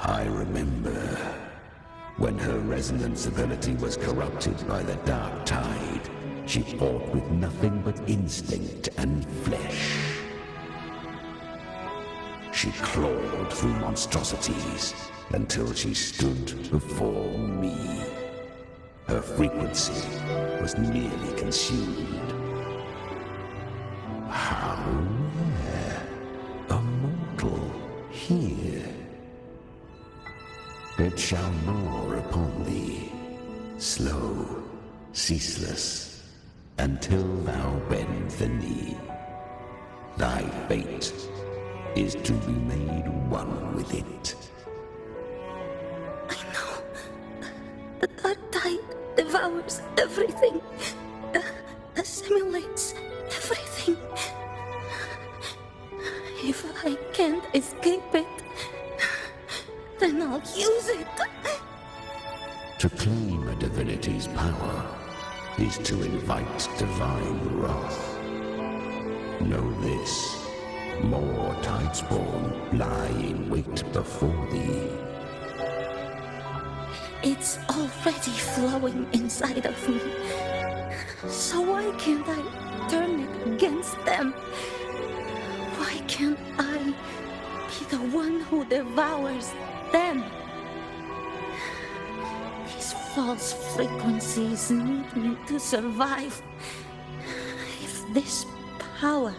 I remember when her resonance ability was corrupted by the dark tide. She fought with nothing but instinct and flesh. She clawed through monstrosities until she stood before me. Her frequency was nearly consumed. How rare a mortal here. It shall gnaw upon thee, slow, ceaseless, until thou bend the knee. Thy fate is to be made one with it. I know. The dark tide devours everything, assimilates everything. If I can't escape it, then I'll use it. To claim a divinity's power is to invite divine wrath. Know this, more Tidespawng lie in wait before thee. It's already flowing inside of me. So why can't I turn it against them? Why can't I be the one who devours them? These false frequencies need me to survive. If this power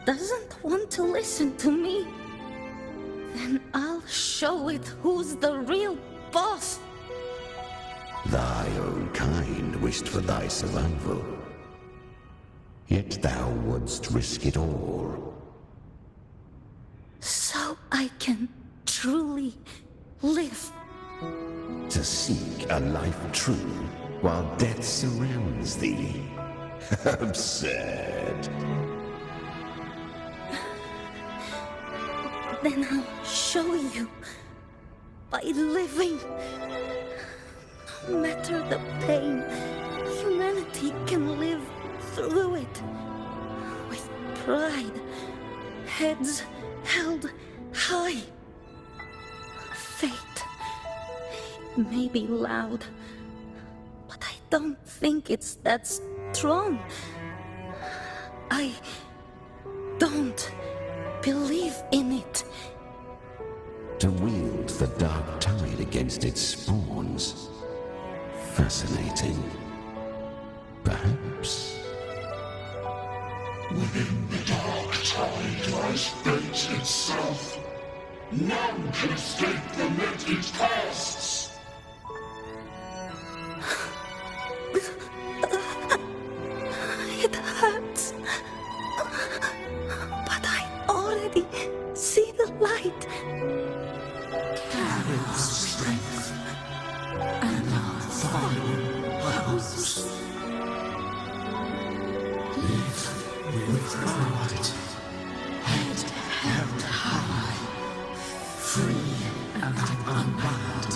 doesn't want to listen to me, then I'll show it who's the real boss. Thy own kind wished for thy survival, yet thou wouldst risk it all. So I can truly live. To seek a life true while death surrounds thee. Absurd. Then I'll show you by living. No matter the pain, humanity can live through it with pride, heads held high. Fate, it may be loud, but I don't think it's that strong. I don't believe in it. To wield the dark tide against its spawns. Fascinating. Perhaps. Within the dark tide lies fate itself. None can escape the net it casts. It hurts. But I already see the light. Carry our strength and our final hopes. Live with pride, head held high, free and unbound.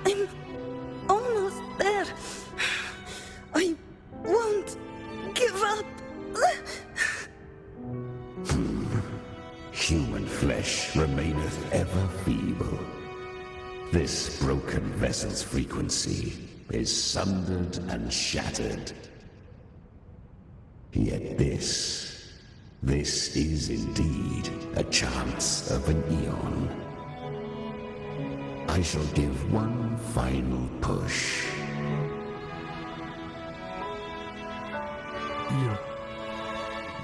I'm almost there. I won't give up. Human flesh remaineth ever feeble. This broken vessel's frequency is sundered and shattered. Yet this is indeed a chance of an eon. I shall give one final push.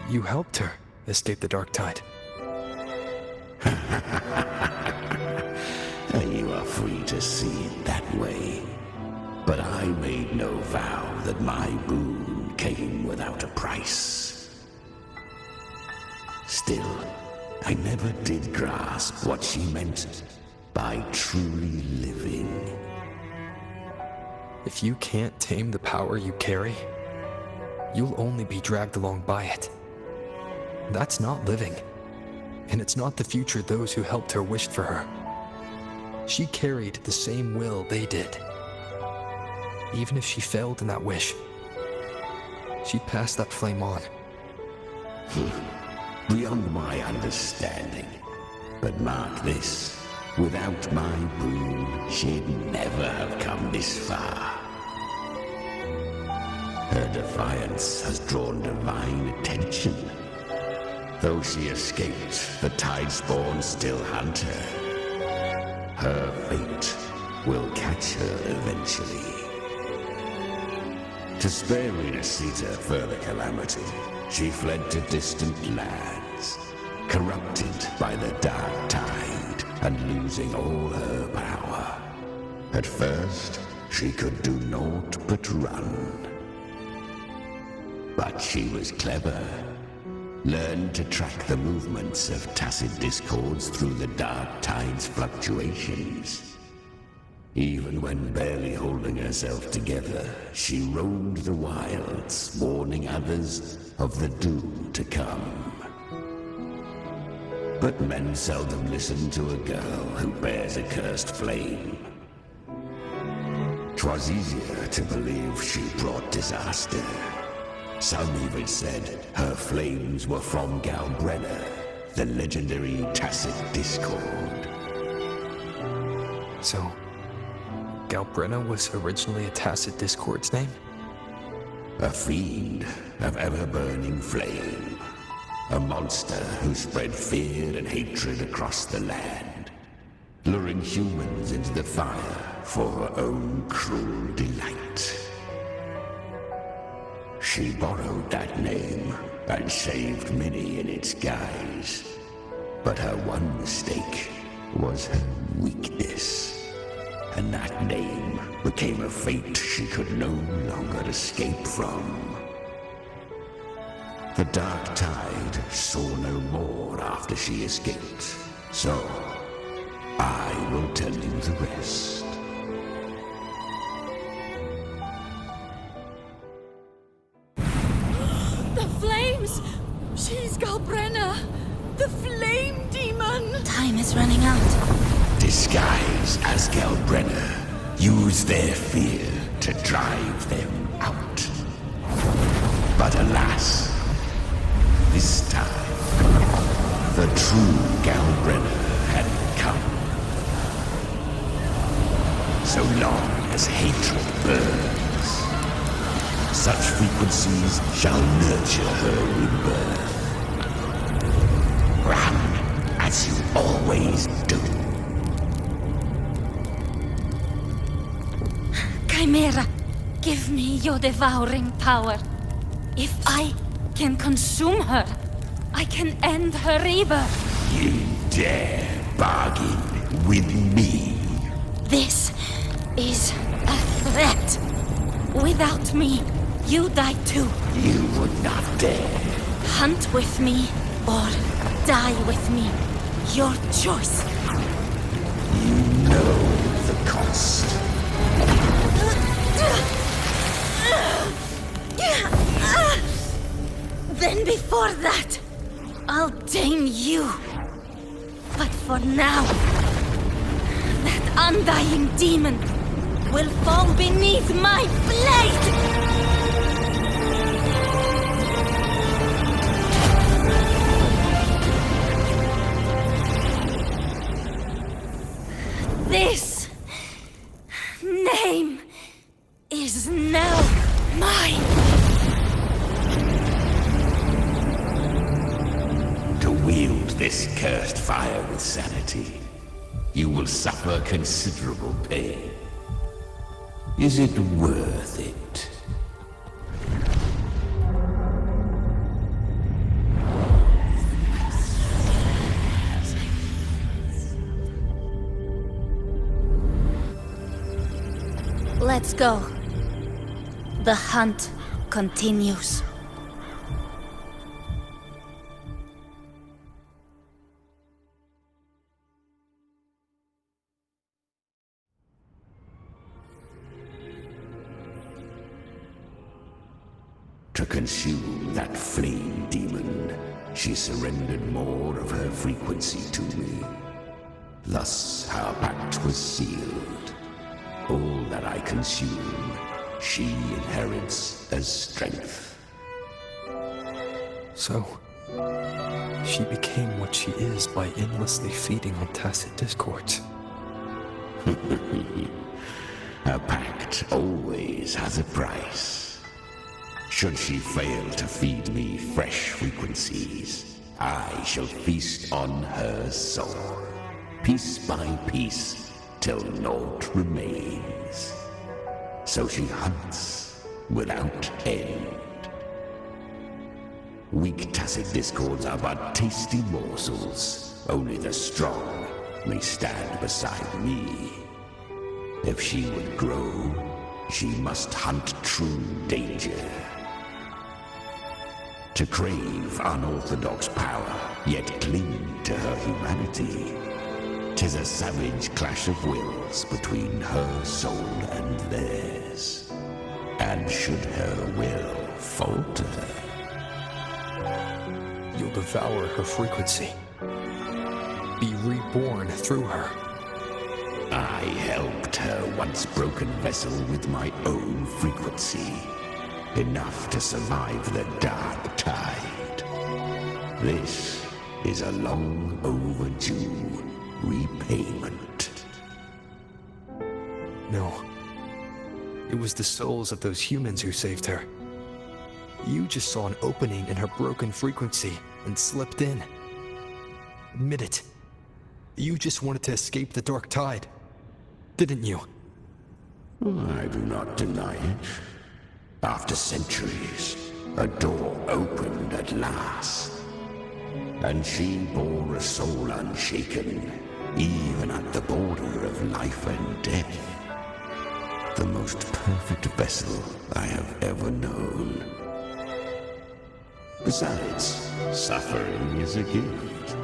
You helped her escape the dark tide. You are free to see it that way. But I made no vow that my boon came without a price. Still, I never did grasp what she meant by truly living. If you can't tame the power you carry, you'll only be dragged along by it. That's not living. And it's not the future those who helped her wished for her. She carried the same will they did. Even if she failed in that wish, she passed that flame on. beyond my understanding. But mark this, without my boon, she'd never have come this far. Her defiance has drawn divine attention. Though she escaped, the Tidespawng still hunt her. Her fate will catch her eventually. To spare Rinascita further calamity, she fled to distant lands, corrupted by the dark tide and losing all her power. At first, she could do naught but run. But she was clever. Learned to track the movements of tacit discords through the dark tide's fluctuations. Even when barely holding herself together, she roamed the wilds, warning others of the doom to come. But men seldom listen to a girl who bears a cursed flame. 'Twas easier to believe she brought disaster. Some even said her flames were from Galbrenna, the legendary tacit discord. So, Galbrenna was originally a tacit discord's name? A fiend of ever-burning flame. A monster who spread fear and hatred across the land, luring humans into the fire for her own cruel delight. She borrowed that name and saved many in its guise. But her one mistake was her weakness. And that name became a fate she could no longer escape from. The dark tide saw no more after she escaped. So, I will tell you the rest. The flames! She's Galbrenna! The flame demon! Time is running out. Disguise as Galbrenna. Use their fear to drive them out. But alas, this time, the true Galbrenna had come. So long as hatred burns, such frequencies shall nurture her rebirth. Run as you always do. Chimera, give me your devouring power. If I can consume her, I can end her rebirth. You dare bargain with me? This is a threat. Without me, you die too. You would not dare. Hunt with me or die with me. Your choice. You know the cost. Then before that, I'll tame you. But for now, that undying demon will fall beneath my blade! This name is now mine. To wield this cursed fire with sanity, you will suffer considerable pain. Is it worth it? Let's go. The hunt continues. To consume that flame demon, she surrendered more of her frequency to me. Thus our pact was sealed. All that I consume, she inherits as strength. So, She became what she is by endlessly feeding on tacit discords. A pact always has a price. Should she fail to feed me fresh frequencies, I shall feast on her soul, piece by piece, till naught remains. So she hunts without end. Weak tacit discords are but tasty morsels. Only the strong may stand beside me. If she would grow, she must hunt true danger. To crave unorthodox power, yet cling to her humanity, 'tis a savage clash of wills between her soul and theirs. And should her will falter, You'll devour her frequency. Be reborn through her. I helped her once broken vessel with my own frequency, enough to survive the dark tide. This is a long overdue repayment. No. It was the souls of those humans who saved her. You just saw an opening in her broken frequency and slipped in. Admit it. You just wanted to escape the dark tide, didn't you? I do not deny it. After centuries, a door opened at last. And she bore a soul unshaken, even at the border of life and death. The most perfect vessel I have ever known. Besides, suffering is a gift.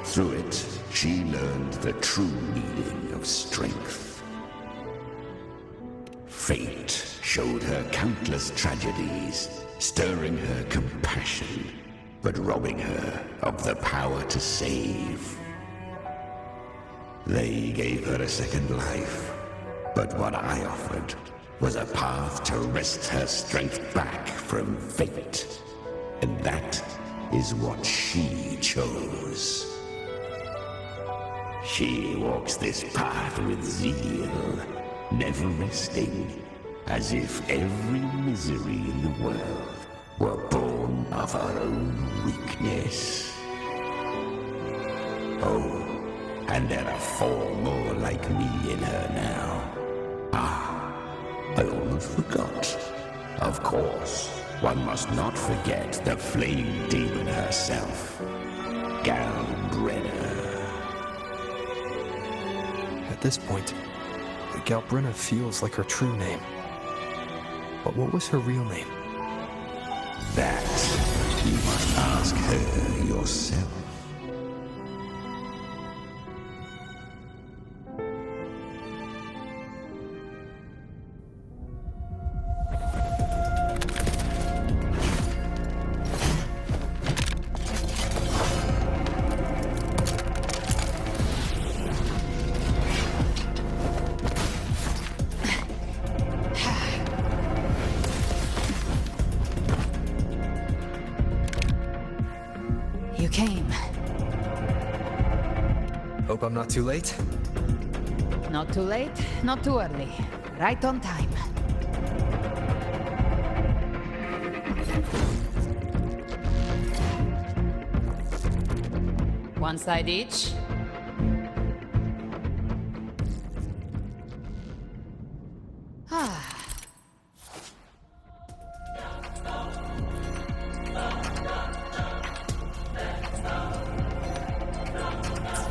Through it, she learned the true meaning of strength. Fate showed her countless tragedies, stirring her compassion, but robbing her of the power to save. They gave her a second life, but what I offered was a path to wrest her strength back from fate. And that is what she chose. She walks this path with zeal, never resting, as if every misery in the world were born of her own weakness. Oh, and there are 4 more like me in her now. Ah, I almost forgot. Of course, one must not forget the flame demon herself, Galbrenna. At this point, Galbrenna feels like her true name. But what was her real name? That you must ask her yourself. You came. Hope I'm not too late? Not too late, not too early. Right on time. One side each.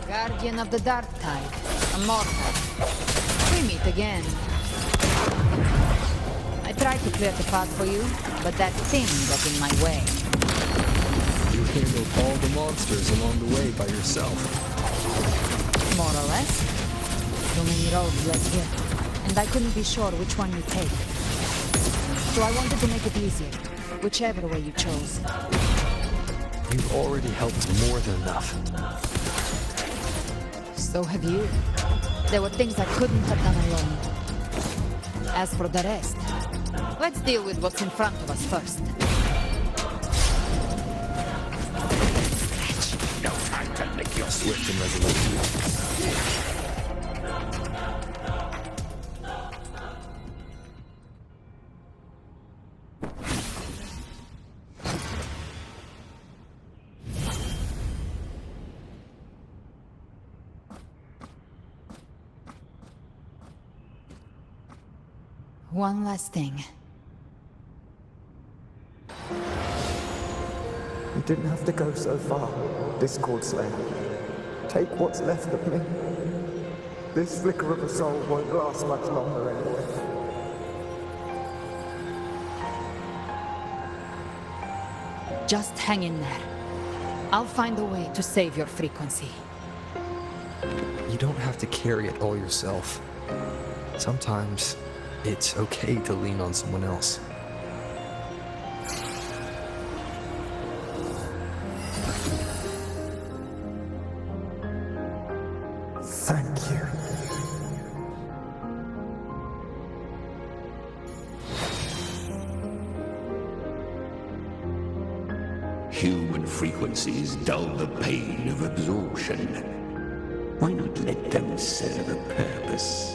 Guardian of the Dark Tide, immortal. We meet again. I tried to clear the path for you, but that thing got in my way. You handled all the monsters along the way by yourself. More or less. Too many roads led here, and I couldn't be sure which one you take. So I wanted to make it easier, whichever way you chose. You've already helped more than enough. So have you. There were things I couldn't have done alone. As for the rest, let's deal with what's in front of us first. swift and resolute. One last thing. You didn't have to go so far, Discord Slayer. Take what's left of me. This flicker of a soul won't last much longer anyway. Just hang in there. I'll find a way to save your frequency. You don't have to carry it all yourself. Sometimes it's okay to lean on someone else. Thank you. Human frequencies dull the pain of absorption. Why not let them serve a purpose?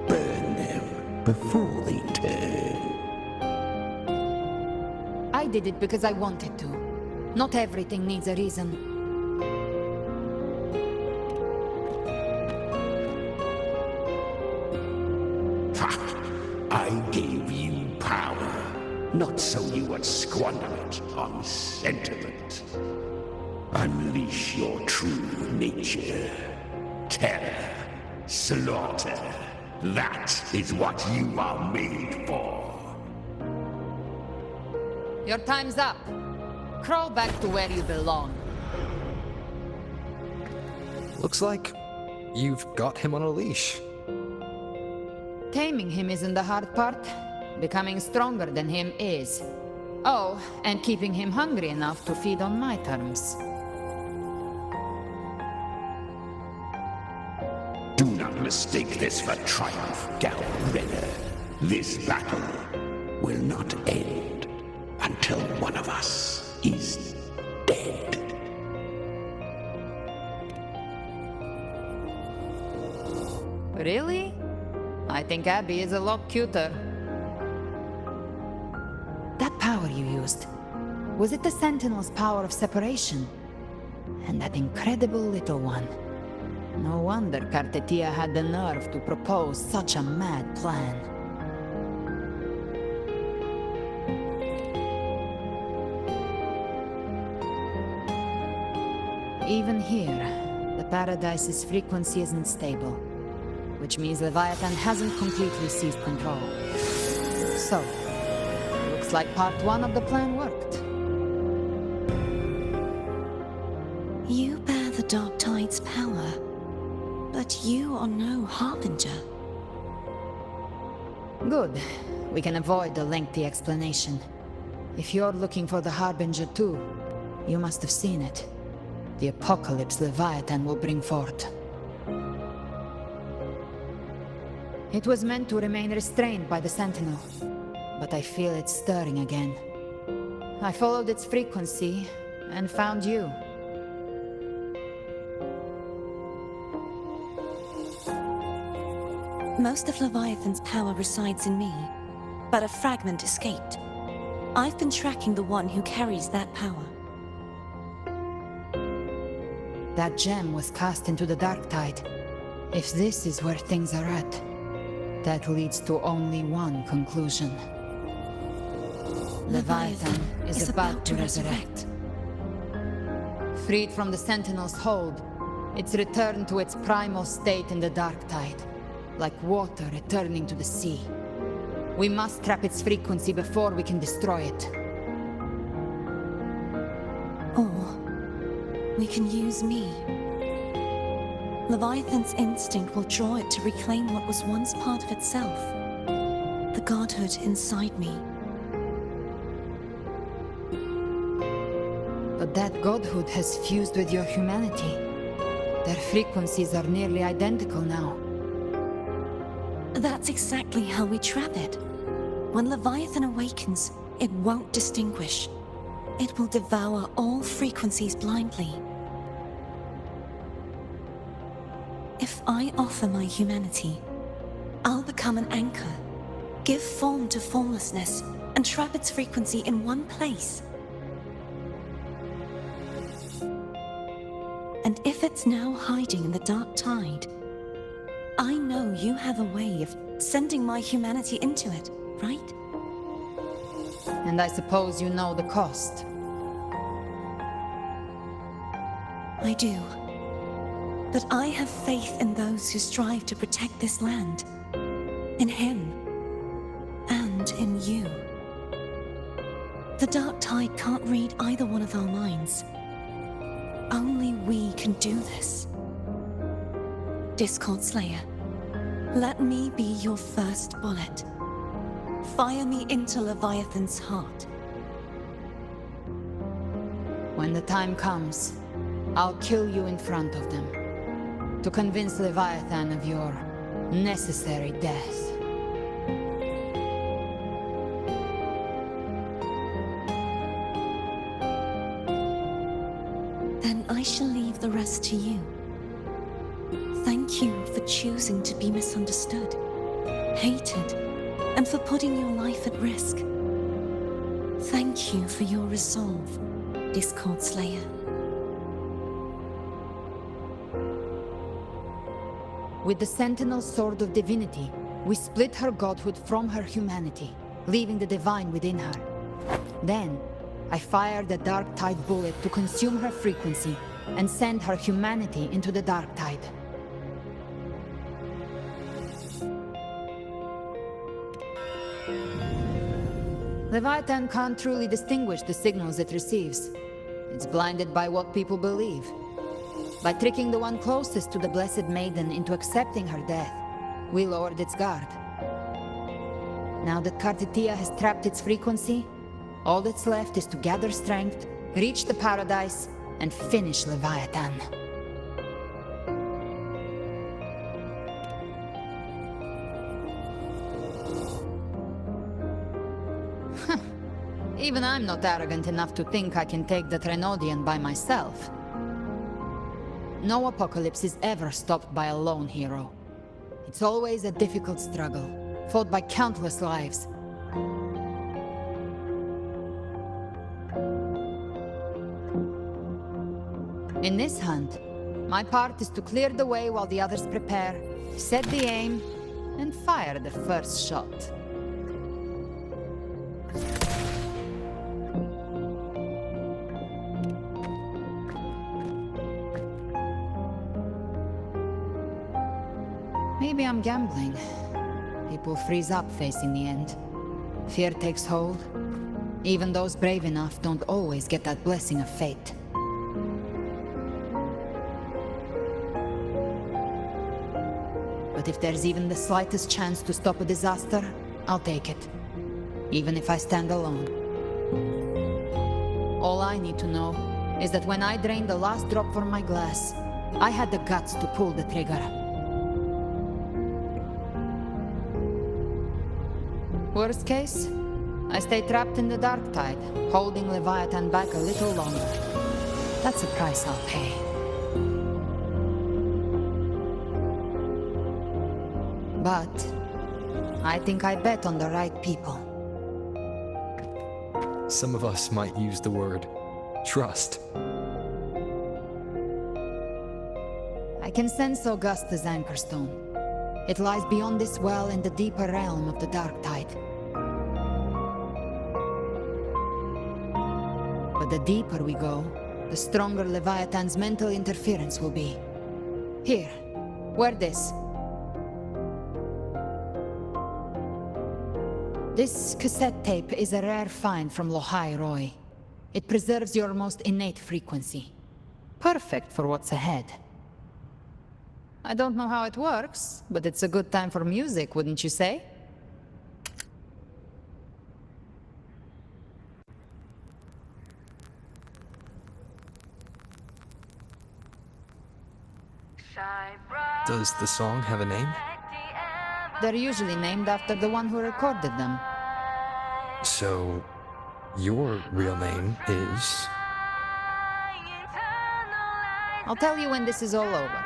Burn them before they turn. I did it because I wanted to. Not everything needs a reason. Ha! I gave you power, not so you would squander it on sentiment. Unleash your true nature. Terror, slaughter. That is what you are made for. Your time's up. Crawl back to where you belong. Looks like you've got him on a leash. Taming him isn't the hard part. Becoming stronger than him is. Oh, and keeping him hungry enough to feed on my terms. Do not mistake this for triumph, Gal Renner. This battle will not end until one of us is dead. Really? I think Abby is a lot cuter. That power you used, was it the Sentinel's power of separation? And that incredible little one. No wonder Kartetia had the nerve to propose such a mad plan. Even here, the Paradise's frequency isn't stable, which means Leviathan hasn't completely seized control. So, looks like part 1 of the plan worked. You bear the Dark Tide's power, but you are no Harbinger. Good. We can avoid a lengthy explanation. If you're looking for the Harbinger too, you must have seen it. The apocalypse Leviathan will bring forth. It was meant to remain restrained by the Sentinel, but I feel it stirring again. I followed its frequency and found you. Most of Leviathan's power resides in me, but a fragment escaped. I've been tracking the one who carries that power. That gem was cast into the Dark Tide. If this is where things are at, that leads to only one conclusion. Leviathan is about to resurrect. Freed from the Sentinel's hold, it's returned to its primal state in the Dark Tide, like water returning to the sea. We must trap its frequency before we can destroy it. Or we can use me. Leviathan's instinct will draw it to reclaim what was once part of itself. The godhood inside me. But that godhood has fused with your humanity. Their frequencies are nearly identical now. That's exactly how we trap it. When Leviathan awakens, it won't distinguish. It will devour all frequencies blindly. If I offer my humanity, I'll become an anchor, give form to formlessness, and trap its frequency in one place. And if it's now hiding in the dark tide, I know you have a way of sending my humanity into it, right? And I suppose you know the cost. I do. But I have faith in those who strive to protect this land. In him. And in you. The dark tide can't read either one of our minds. Only we can do this. Discord Slayer, let me be your first bullet. Fire me into Leviathan's heart. When the time comes, I'll kill you in front of them, to convince Leviathan of your necessary death. Then I shall leave the rest to you. Thank you for choosing to be misunderstood, hated, and for putting your life at risk. Thank you for your resolve, Discord Slayer. With the Sentinel Sword of Divinity, we split her godhood from her humanity, leaving the divine within her. Then, I fired the Dark Tide bullet to consume her frequency and send her humanity into the Dark Tide. Leviathan can't truly distinguish the signals it receives. It's blinded by what people believe. By tricking the one closest to the Blessed Maiden into accepting her death, we lowered its guard. Now that Kartitia has trapped its frequency, all that's left is to gather strength, reach the paradise, and finish Leviathan. Even I'm not arrogant enough to think I can take the Trenodian by myself. No apocalypse is ever stopped by a lone hero. It's always a difficult struggle, fought by countless lives. In this hunt, my part is to clear the way while the others prepare, set the aim, and fire the first shot. Maybe I'm gambling. People freeze up facing the end. Fear takes hold. Even those brave enough don't always get that blessing of fate. But if there's even the slightest chance to stop a disaster, I'll take it. Even if I stand alone. All I need to know is that when I drained the last drop from my glass, I had the guts to pull the trigger. Worst case, I stay trapped in the Dark Tide, holding Leviathan back a little longer. That's a price I'll pay. But I think I bet on the right people. Some of us might use the word trust. I can sense Augusta's anchorstone. It lies beyond this well in the deeper realm of the Dark Tide. But the deeper we go, the stronger Leviathan's mental interference will be. Here, wear this. This cassette tape is a rare find from Lohai Roy. It preserves your most innate frequency. Perfect for what's ahead. I don't know how it works, but it's a good time for music, wouldn't you say? Does the song have a name? They're usually named after the one who recorded them. So, your real name is... I'll tell you when this is all over.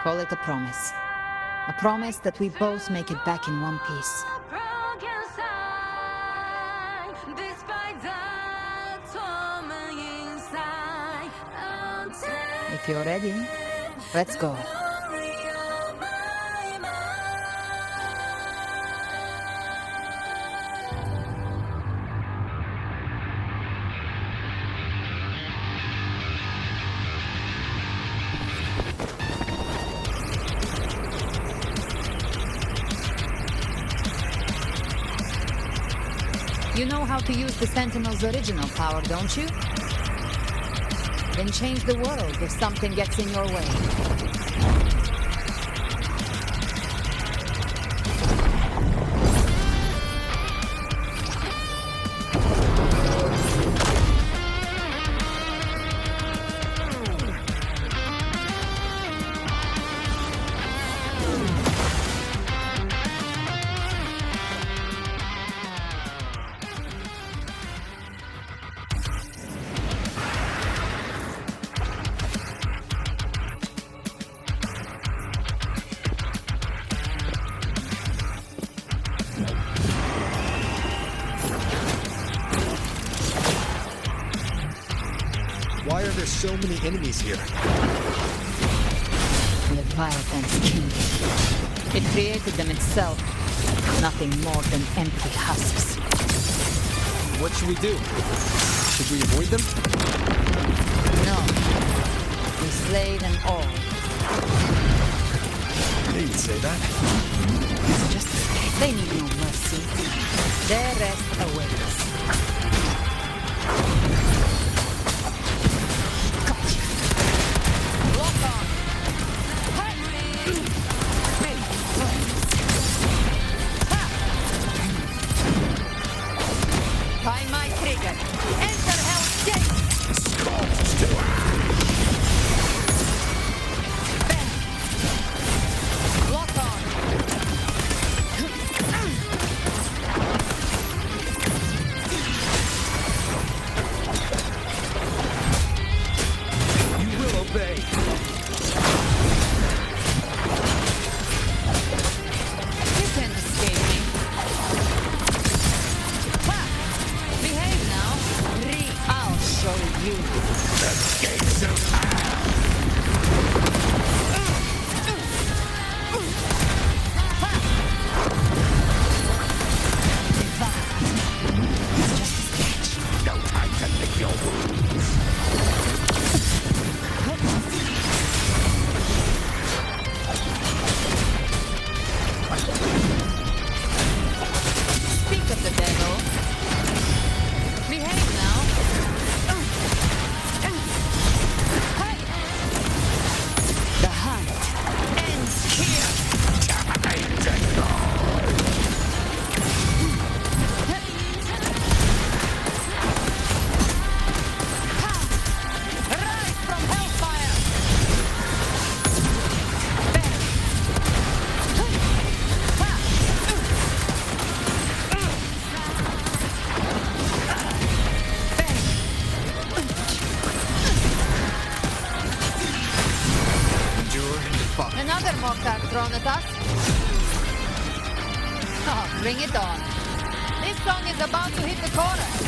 Call it a promise. A promise that we both make it back in one piece. If you're ready, let's go. You know how to use the Sentinel's original power, don't you? Then change the world if something gets in your way. Why are there so many enemies here? Leviathan's king. It created them itself. Nothing more than empty husks. What should we do? Should we avoid them? No. We slay them all. They didn't say that. It's just they need no mercy. Their rest awaits. Find my trigger. Enter Hell's Gate! Scorched to Bang! Lock on! You will obey. You can't escape me. Ha! Behave now. I'll show you. the gates of no time to lick your wounds. Speak of the devil. Behave now. The hunt ends here. Time to go. Rise from hellfire. Endure and defy. Another mortar thrown at us. Oh, bring it on. This song is about to hit the chorus.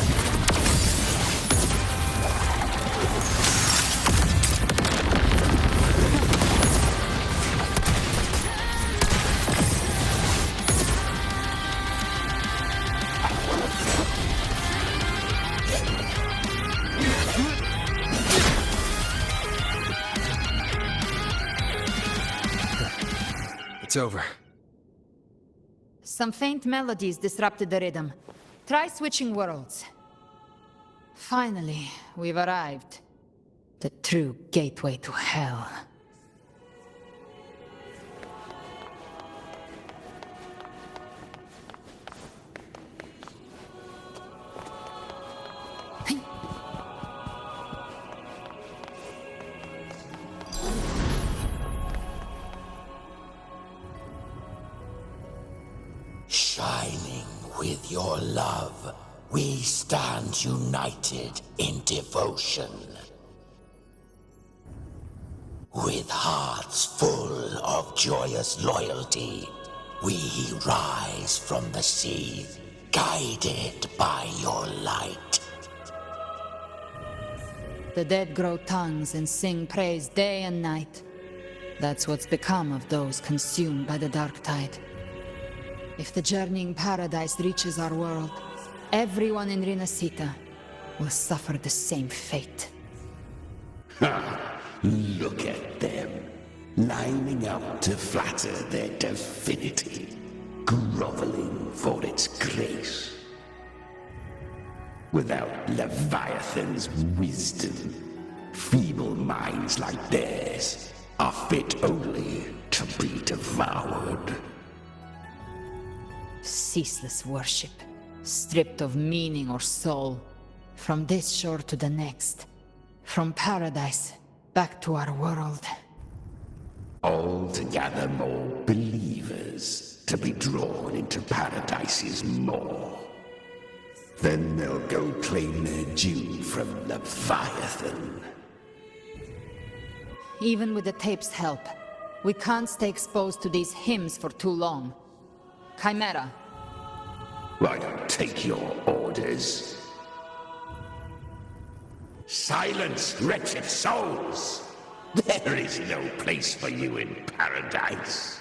It's over. Some faint melodies disrupted the rhythm. Try switching worlds. Finally, we've arrived. The true gateway to hell. Shining with your love, we stand united in devotion. With hearts full of joyous loyalty, we rise from the sea, guided by your light. The dead grow tongues and sing praise day and night. That's what's become of those consumed by the dark tide. If the journeying paradise reaches our world, everyone in Rinascita will suffer the same fate. Look at them, lining up to flatter their divinity, groveling for its grace. Without Leviathan's wisdom, feeble minds like theirs are fit only to be devoured. Ceaseless worship, stripped of meaning or soul, from this shore to the next, from paradise back to our world. All to gather more believers to be drawn into Paradise's maw. Then they'll go claim their due from Leviathan. Even with the tape's help, we can't stay exposed to these hymns for too long. Chimera. I don't take your orders. Silence, wretched souls! There is no place for you in paradise.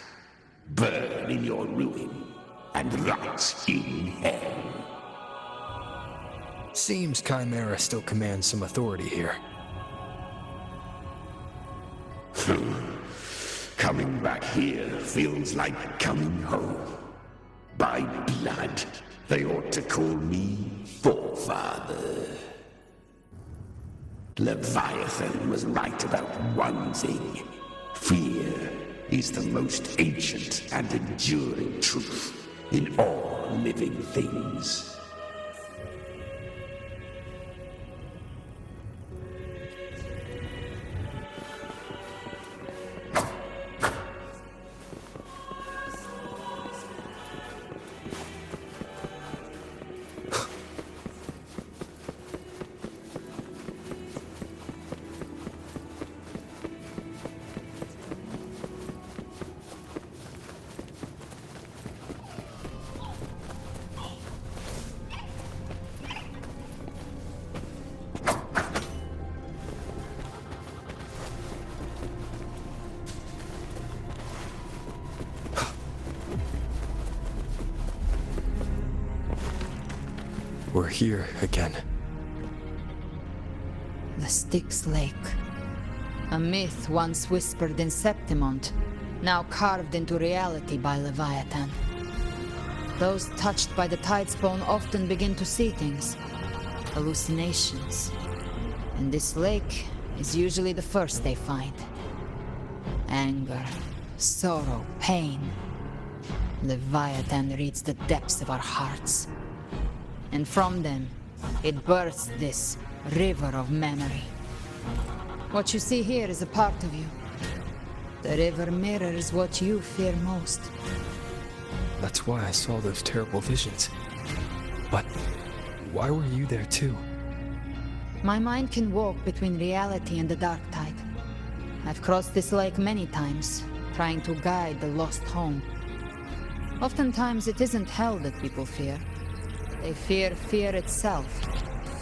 Burn in your ruin, and rot in hell. Seems Chimera still commands some authority here. Coming back here feels like coming home. By blood, they ought to call me Forefather. Leviathan was right about one thing. Fear is the most ancient and enduring truth in all living things. We're here again. The Styx Lake. A myth once whispered in Septimont, now carved into reality by Leviathan. Those touched by the Tidespawng often begin to see things. Hallucinations. And this lake is usually the first they find. Anger, sorrow, pain. Leviathan reads the depths of our hearts. And from them, it births this river of memory. What you see here is a part of you. The river mirrors what you fear most. That's why I saw those terrible visions. But why were you there too? My mind can walk between reality and the dark tide. I've crossed this lake many times, trying to guide the lost home. Oftentimes it isn't hell that people fear. They fear fear itself,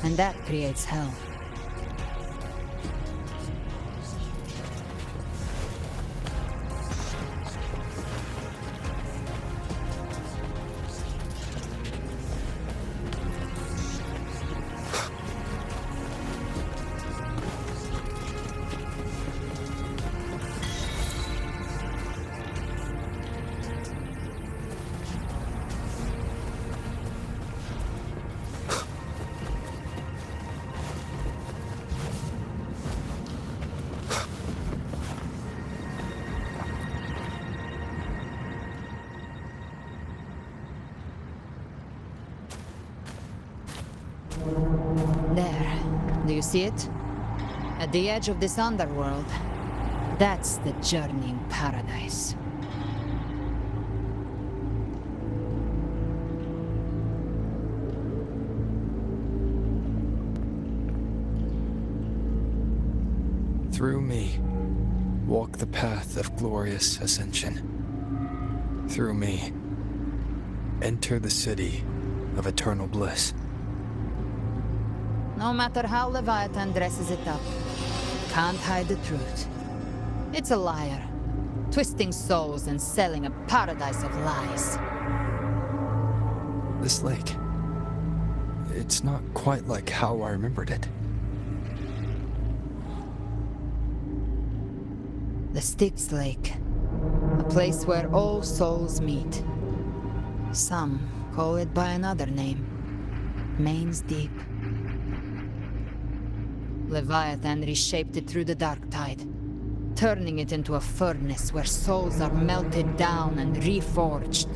and that creates hell. There. Do you see it? At the edge of this underworld. That's the journeying paradise. Through me, walk the path of glorious ascension. Through me, enter the city of eternal bliss. No matter how Leviathan dresses it up, can't hide the truth. It's a liar, twisting souls and selling a paradise of lies. This lake, it's not quite like how I remembered it. The Styx Lake, a place where all souls meet. Some call it by another name, Main's Deep. Leviathan reshaped it through the dark tide, turning it into a furnace where souls are melted down and reforged.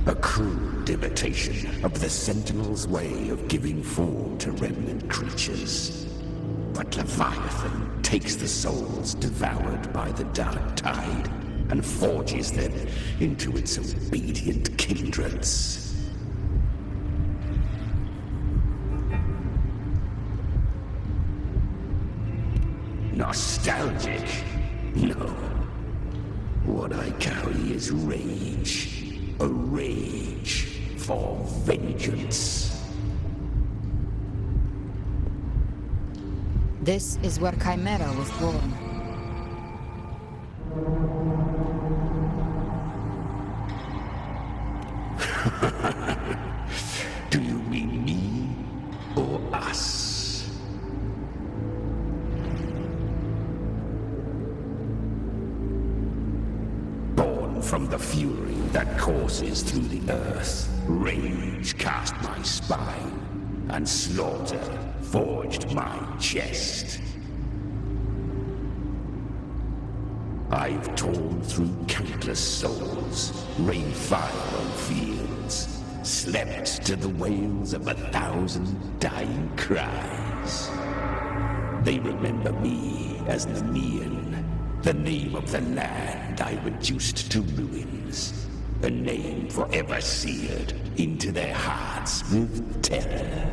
A crude imitation of the Sentinel's way of giving form to remnant creatures. But Leviathan takes the souls devoured by the dark tide and forges them into its obedient kindreds. Nostalgic? No. What I carry is rage. A rage for vengeance. This is where Chimera was born. Do you mean me or us? From the fury that courses through the earth, rage cast my spine, and slaughter forged my chest. I've torn through countless souls, rained fire on fields, slept to the wails of 1,000 dying cries. They remember me as Nemean, the name of the land I reduced to ruins. A name forever seared into their hearts with terror.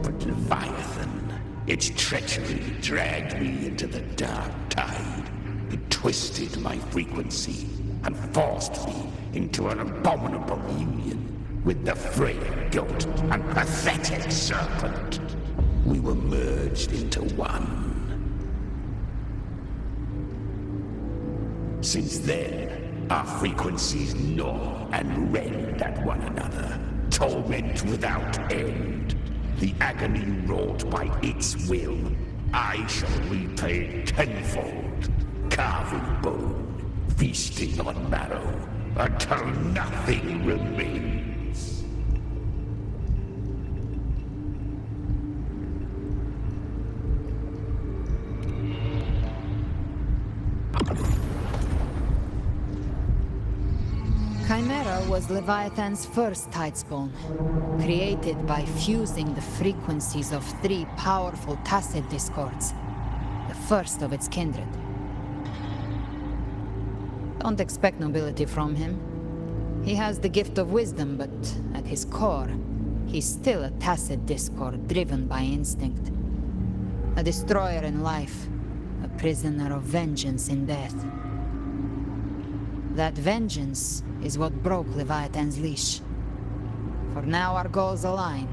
But Leviathan, its treachery dragged me into the dark tide. It twisted my frequency and forced me into an abominable union with the frail goat and pathetic serpent. We were merged into one. Since then, our frequencies gnaw and rend at one another, torment without end. The agony wrought by its will, I shall repay tenfold, carving bone, feasting on marrow, until nothing remains. Chimera was Leviathan's first Tidespawng, created by fusing the frequencies of 3 powerful tacit discords, the first of its kindred. Don't expect nobility from him. He has the gift of wisdom, but at his core, he's still a tacit discord driven by instinct. A destroyer in life, a prisoner of vengeance in death. That vengeance is what broke Leviathan's leash. For now our goals align,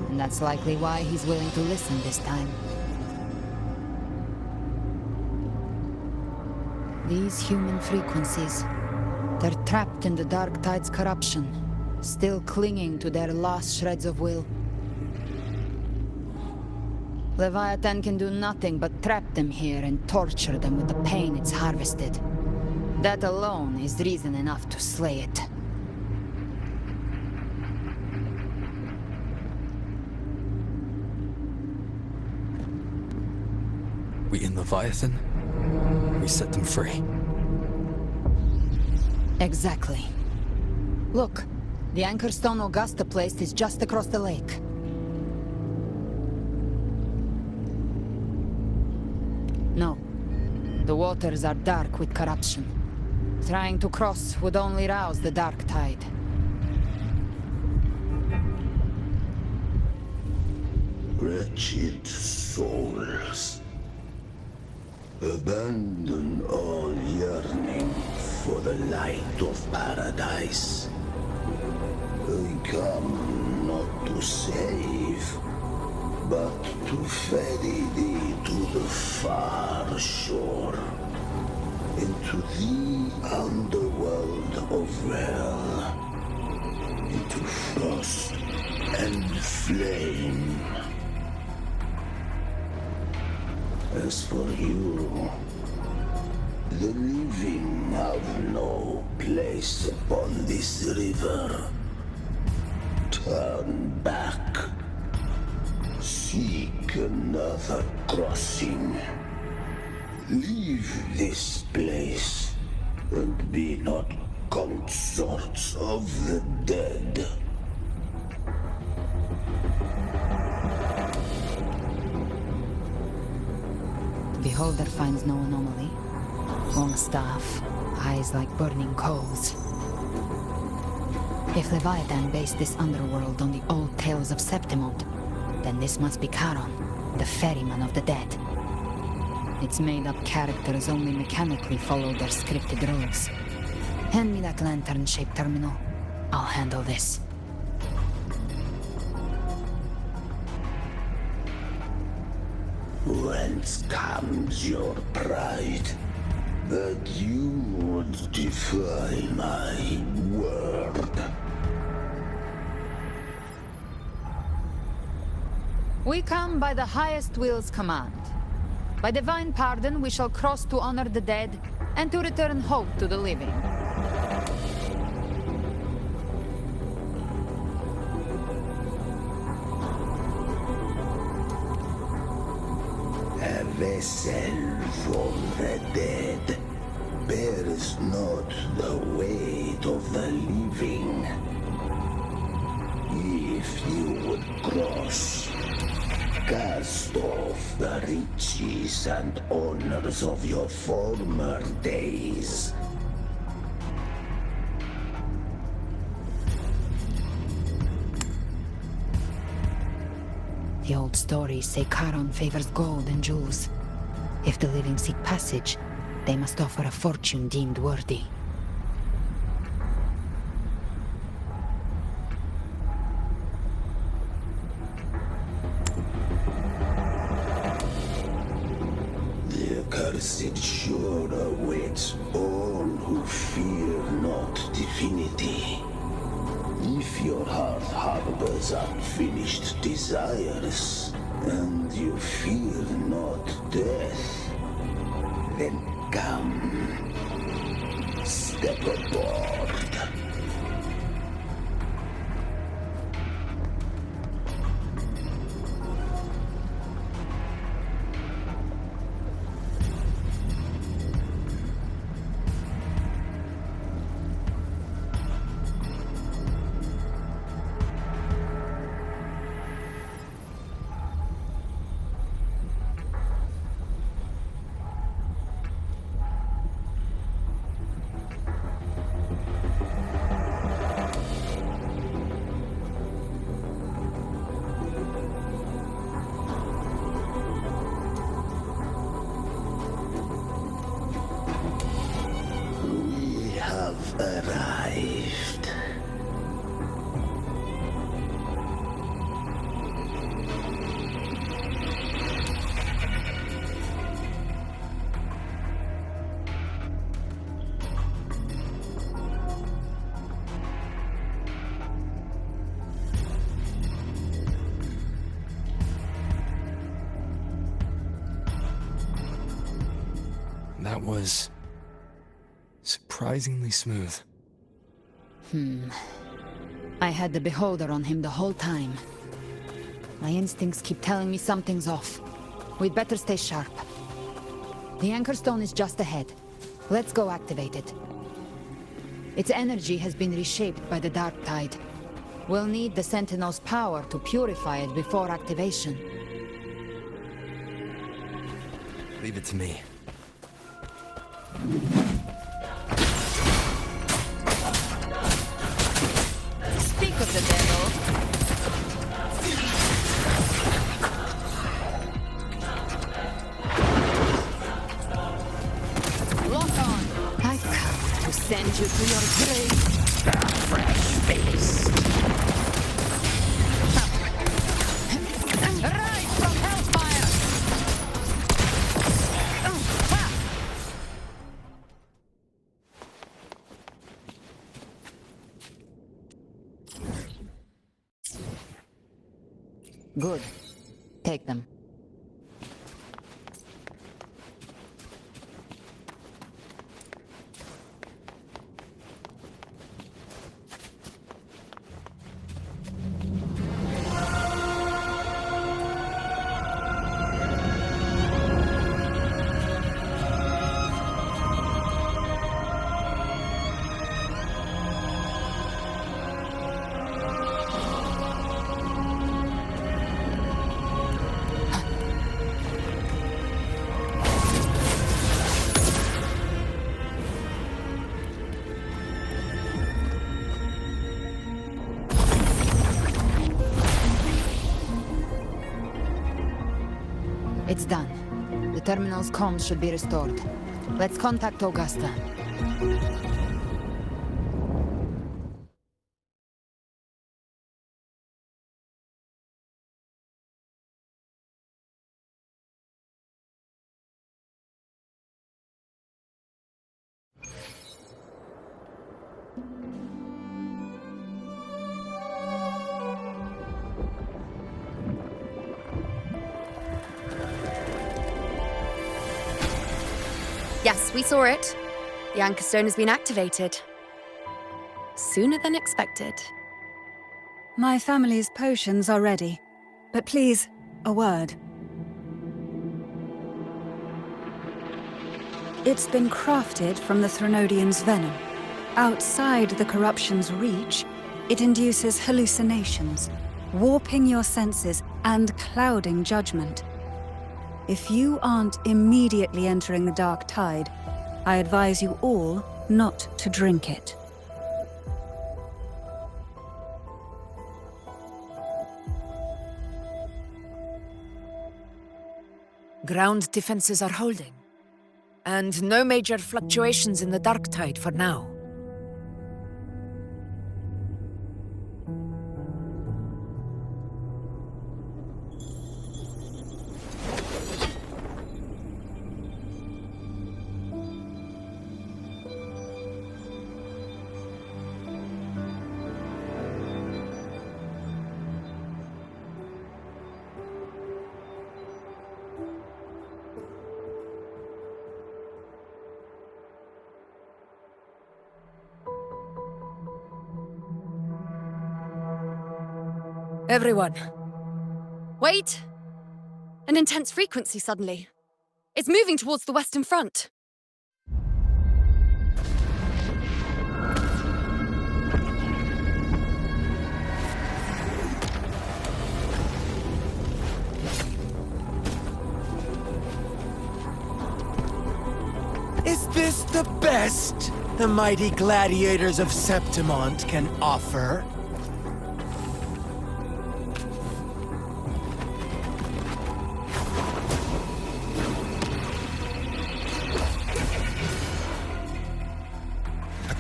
and that's likely why he's willing to listen this time. These human frequencies, they're trapped in the Dark Tide's corruption, still clinging to their last shreds of will. Leviathan can do nothing but trap them here and torture them with the pain it's harvested. That alone is reason enough to slay it. We in Leviathan? We set them free. Exactly. Look, the anchor stone Augusta placed is just across the lake. No. The waters are dark with corruption. Trying to cross would only rouse the dark tide. Wretched souls. Abandon all yearning for the light of paradise. I come not to save, but to ferry thee to the far shore, into the underworld of hell, into frost and flame. As for you, the living have no place upon this river. Turn back. Seek another crossing. Leave this place, and be not consorts of the dead. The beholder finds no anomaly. Long staff, eyes like burning coals. If Leviathan based this underworld on the old tales of Septimont, then this must be Charon, the ferryman of the dead. Its made-up characters only mechanically follow their scripted roles. Hand me that lantern-shaped terminal. I'll handle this. Whence comes your pride that you would defy my word? We come by the highest will's command. By divine pardon, we shall cross to honor the dead, and to return hope to the living. A vessel for the dead bears not the weight of the living. If you would cross, cast off the riches and honors of your former days. The old stories say Charon favors gold and jewels. If the living seek passage, they must offer a fortune deemed worthy. The accursed sure awaits all who fear not divinity. If your heart harbors unfinished desires, and you fear not death, then come, step aboard. Arrived. That was surprisingly smooth. I had the beholder on him the whole time. My instincts keep telling me something's off. We'd better stay sharp. The anchor stone is just ahead. Let's go activate it. Its energy has been reshaped by the dark tide. We'll need the Sentinel's power to purify it before activation. Leave it to me. Speak of the devil. you to your grave. Fresh-faced. Rise from hellfire! Good. Take them. It's done. The terminal's comms should be restored. Let's contact Augusta. Yes, we saw it. The anchor stone has been activated. Sooner than expected. My family's potions are ready. But please, a word. It's been crafted from the Threnodian's venom. Outside the corruption's reach, it induces hallucinations, warping your senses and clouding judgment. If you aren't immediately entering the dark tide, I advise you all not to drink it. Ground defenses are holding. And no major fluctuations in the dark tide for now. Everyone. Wait! An intense frequency suddenly. It's moving towards the Western Front. Is this the best the mighty gladiators of Septimont can offer?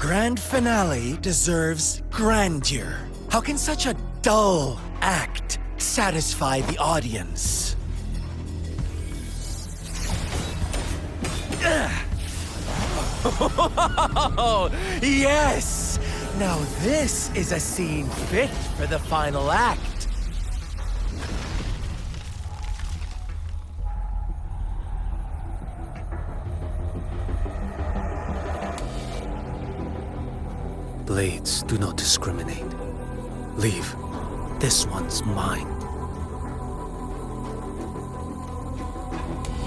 Grand finale deserves grandeur. How can such a dull act satisfy the audience? Yes! Now this is a scene fit for the final act. Blades do not discriminate. Leave. This one's mine.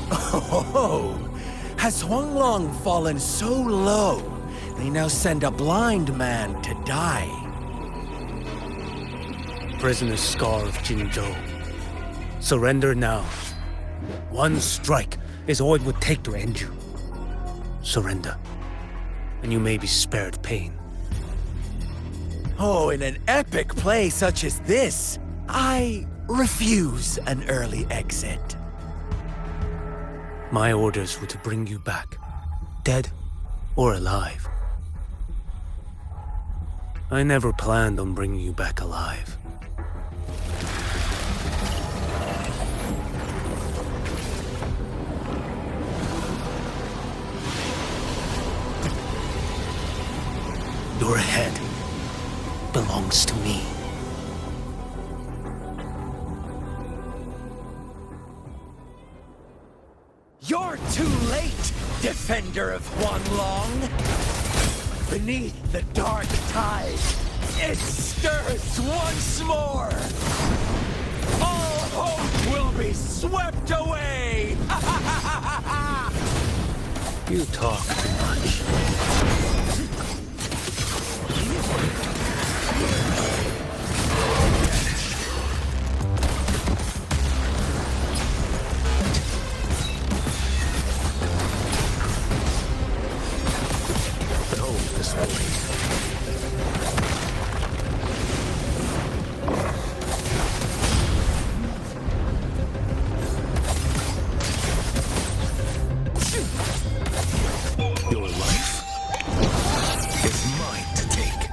Oh, has Huanglong fallen so low, they now send a blind man to die? Prisoner Scar of Jinzhou. Surrender now. One strike is all it would take to end you. Surrender, and you may be spared pain. Oh, in an epic play such as this, I refuse an early exit. My orders were to bring you back, dead or alive. I never planned on bringing you back alive. Your head belongs to me. You're too late, defender of Huanlong! Beneath the dark tide, it stirs once more! All hope will be swept away! You talk too much. Your life is mine to take.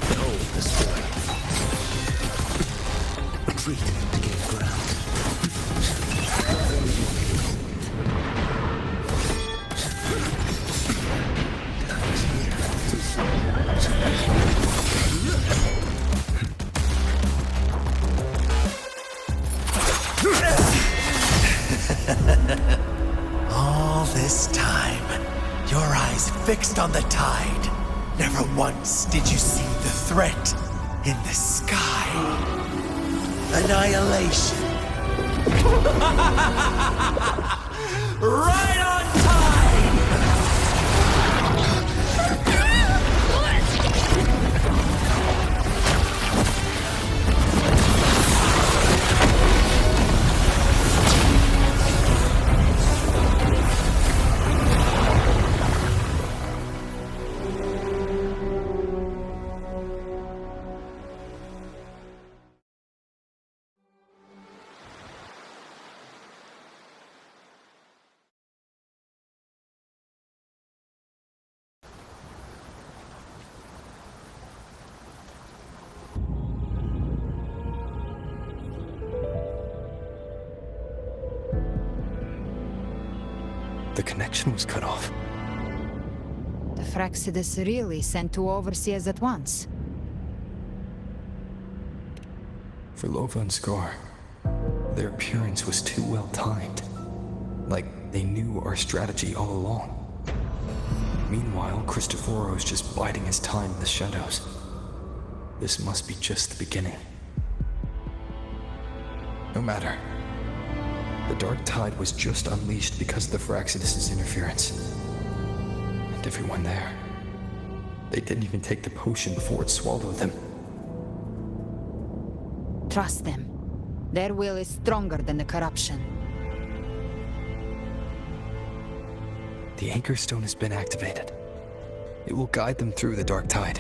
Behold this boy. Retreat to gain ground. All this time, your eyes fixed on the tide. Never once did you see the threat in the sky. Annihilation. Right on time! The connection was cut off. The Fraxidus really sent two overseers at once. For Lova and Scar, their appearance was too well timed. Like they knew our strategy all along. Meanwhile, Cristoforo's just biding his time in the shadows. This must be just the beginning. No matter. The Dark Tide was just unleashed because of the Fraxidus' interference. And everyone there, they didn't even take the potion before it swallowed them. Trust them. Their will is stronger than the corruption. The Anchor Stone has been activated. It will guide them through the Dark Tide.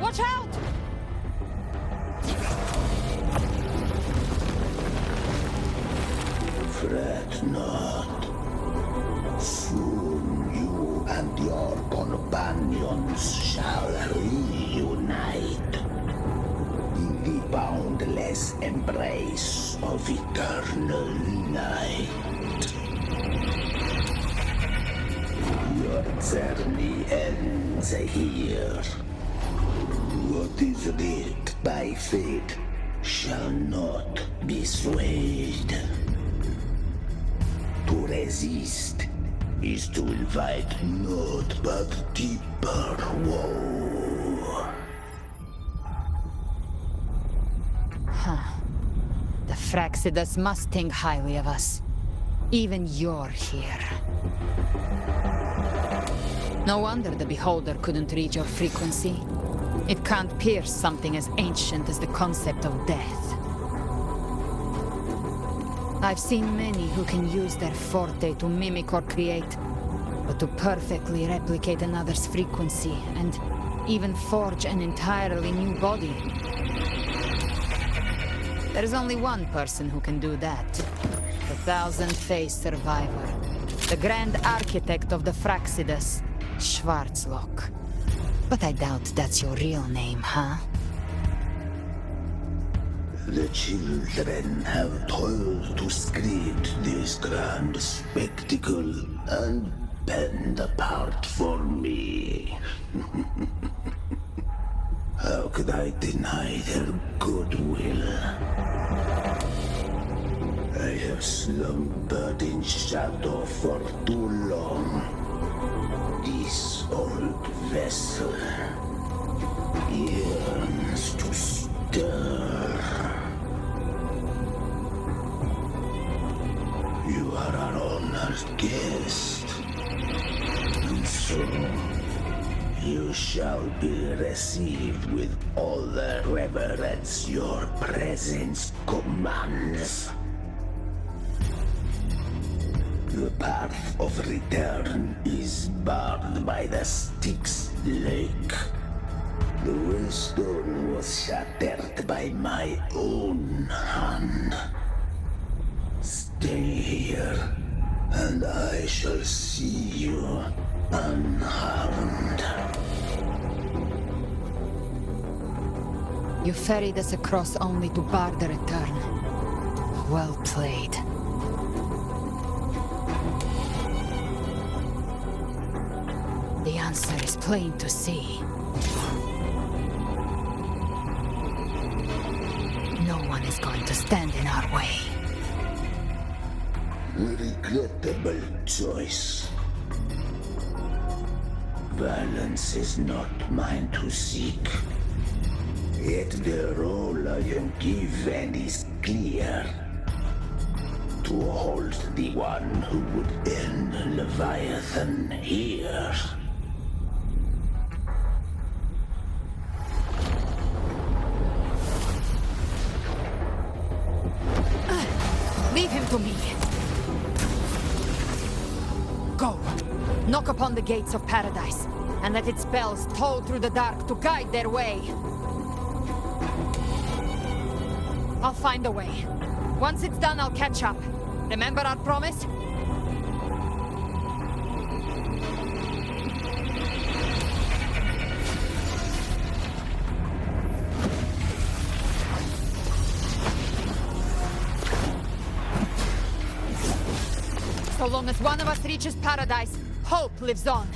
Watch out! Fret not. Soon you and your companions shall reunite in the boundless embrace of eternal night. Your journey ends here. What is writ by fate shall not be swayed. To resist is to invite naught but deeper woe. The Fraxidus must think highly of us. Even you're here. No wonder the Beholder couldn't reach your frequency. It can't pierce something as ancient as the concept of death. I've seen many who can use their forte to mimic or create, but to perfectly replicate another's frequency and even forge an entirely new body. There's only one person who can do that. The thousand-faced survivor. The grand architect of the Fraxidus, Schwarzlock. But I doubt that's your real name, huh? The children have toiled to script this grand spectacle and bend apart for me. How could I deny their goodwill? I have slumbered in shadow for too long. This old vessel yearns to stir. You are our honored guest, and so you shall be received with all the reverence your presence commands. The path of return is barred by the Styx Lake. The wellstone was shattered by my own hand. Stay here, and I shall see you unharmed. You ferried us across only to bar the return. Well played. The answer is plain to see. No one is going to stand in our way. Regrettable choice. Violence is not mine to seek. Yet the role I am given is clear. To hold the one who would end Leviathan here. Leave him to me. Go. Knock upon the gates of paradise, and let its bells toll through the dark to guide their way. I'll find a way. Once it's done, I'll catch up. Remember our promise? So long as one of us reaches paradise, hope lives on.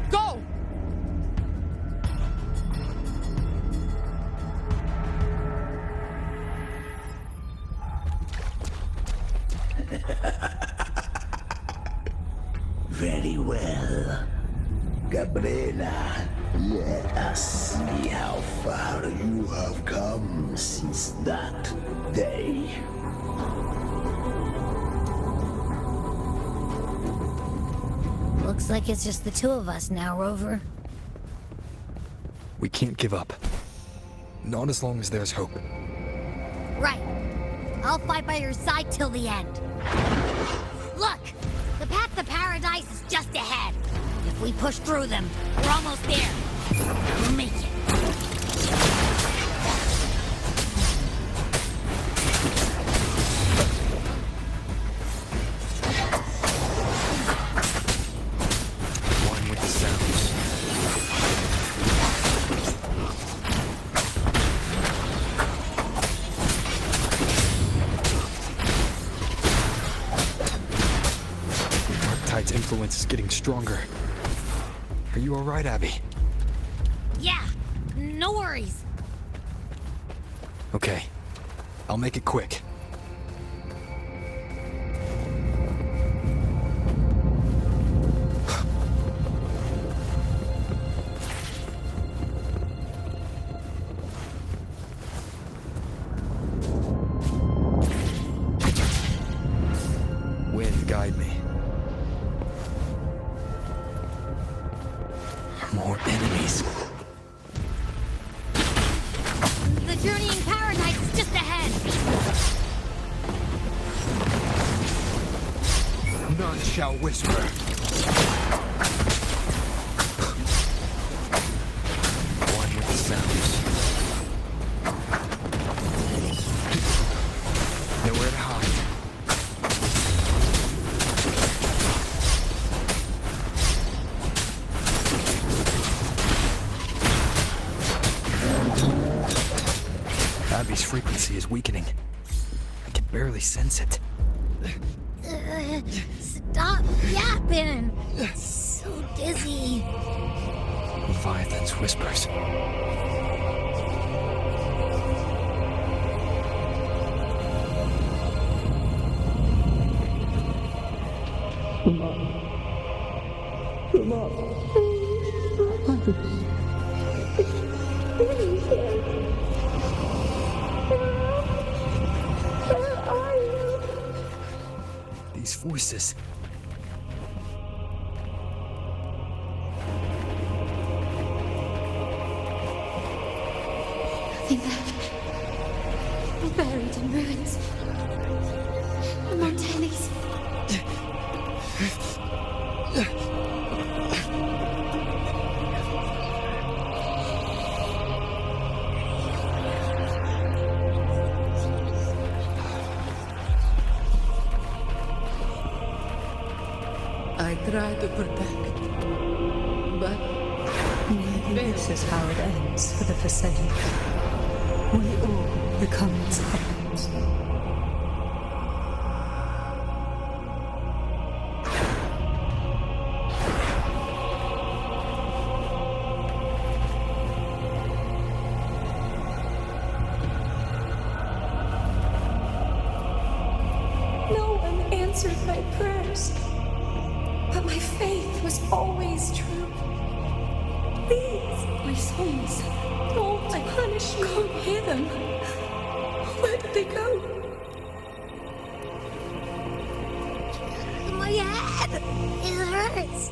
Go! Very well. Gabriela, let us see how far you have come since that day. Looks like it's just the two of us now, Rover. We can't give up. Not as long as there's hope. Right. I'll fight by your side till the end. Look! The path to paradise is just ahead. If we push through them, we're almost there. We'll make it. One with the sounds. Tide's influence is getting stronger. Are you all right, Abby? Yeah, no worries. Okay. I'll make it quick. Wind, guide me. More enemies. The journey in paradise is just ahead. None shall whisper. One with the sounds. Abby's frequency is weakening. I can barely sense it. Stop yapping! So dizzy. Leviathan's whispers. These voices. Nothing left. We're buried in ruins. The Montellis. I try to protect, but Maybe this is how it ends for the Forsaken. We all become its puppets. No one answered my prayers, but my faith was always true. Please, my souls, don't punish me. Can't hear them. Where did they go? My head! It hurts!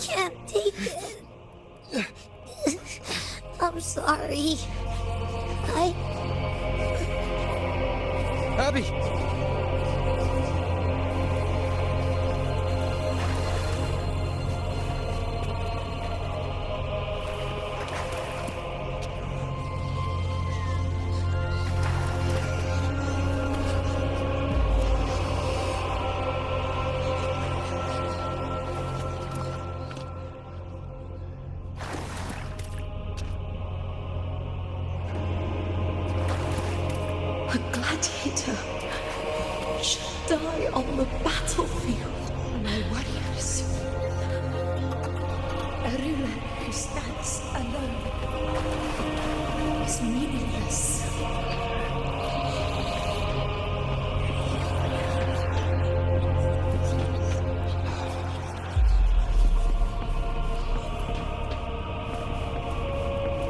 Can't take it. I'm sorry. Abby! A gladiator should die on the battlefield. my warriors. A ruler who stands alone is meaningless.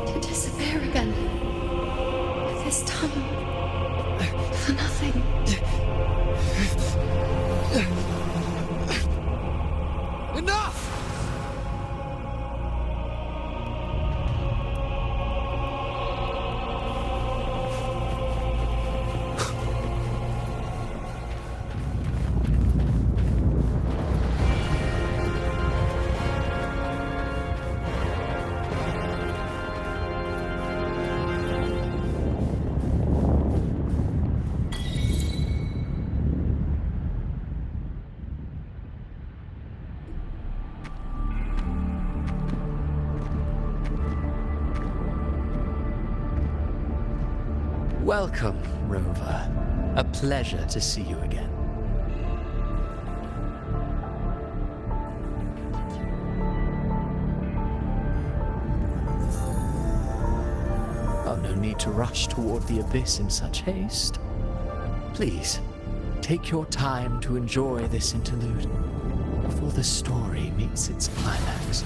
To disappear again. This time, for nothing. Enough! Welcome, Rover. A pleasure to see you again. Oh, no need to rush toward the abyss in such haste. Please, take your time to enjoy this interlude before the story meets its climax.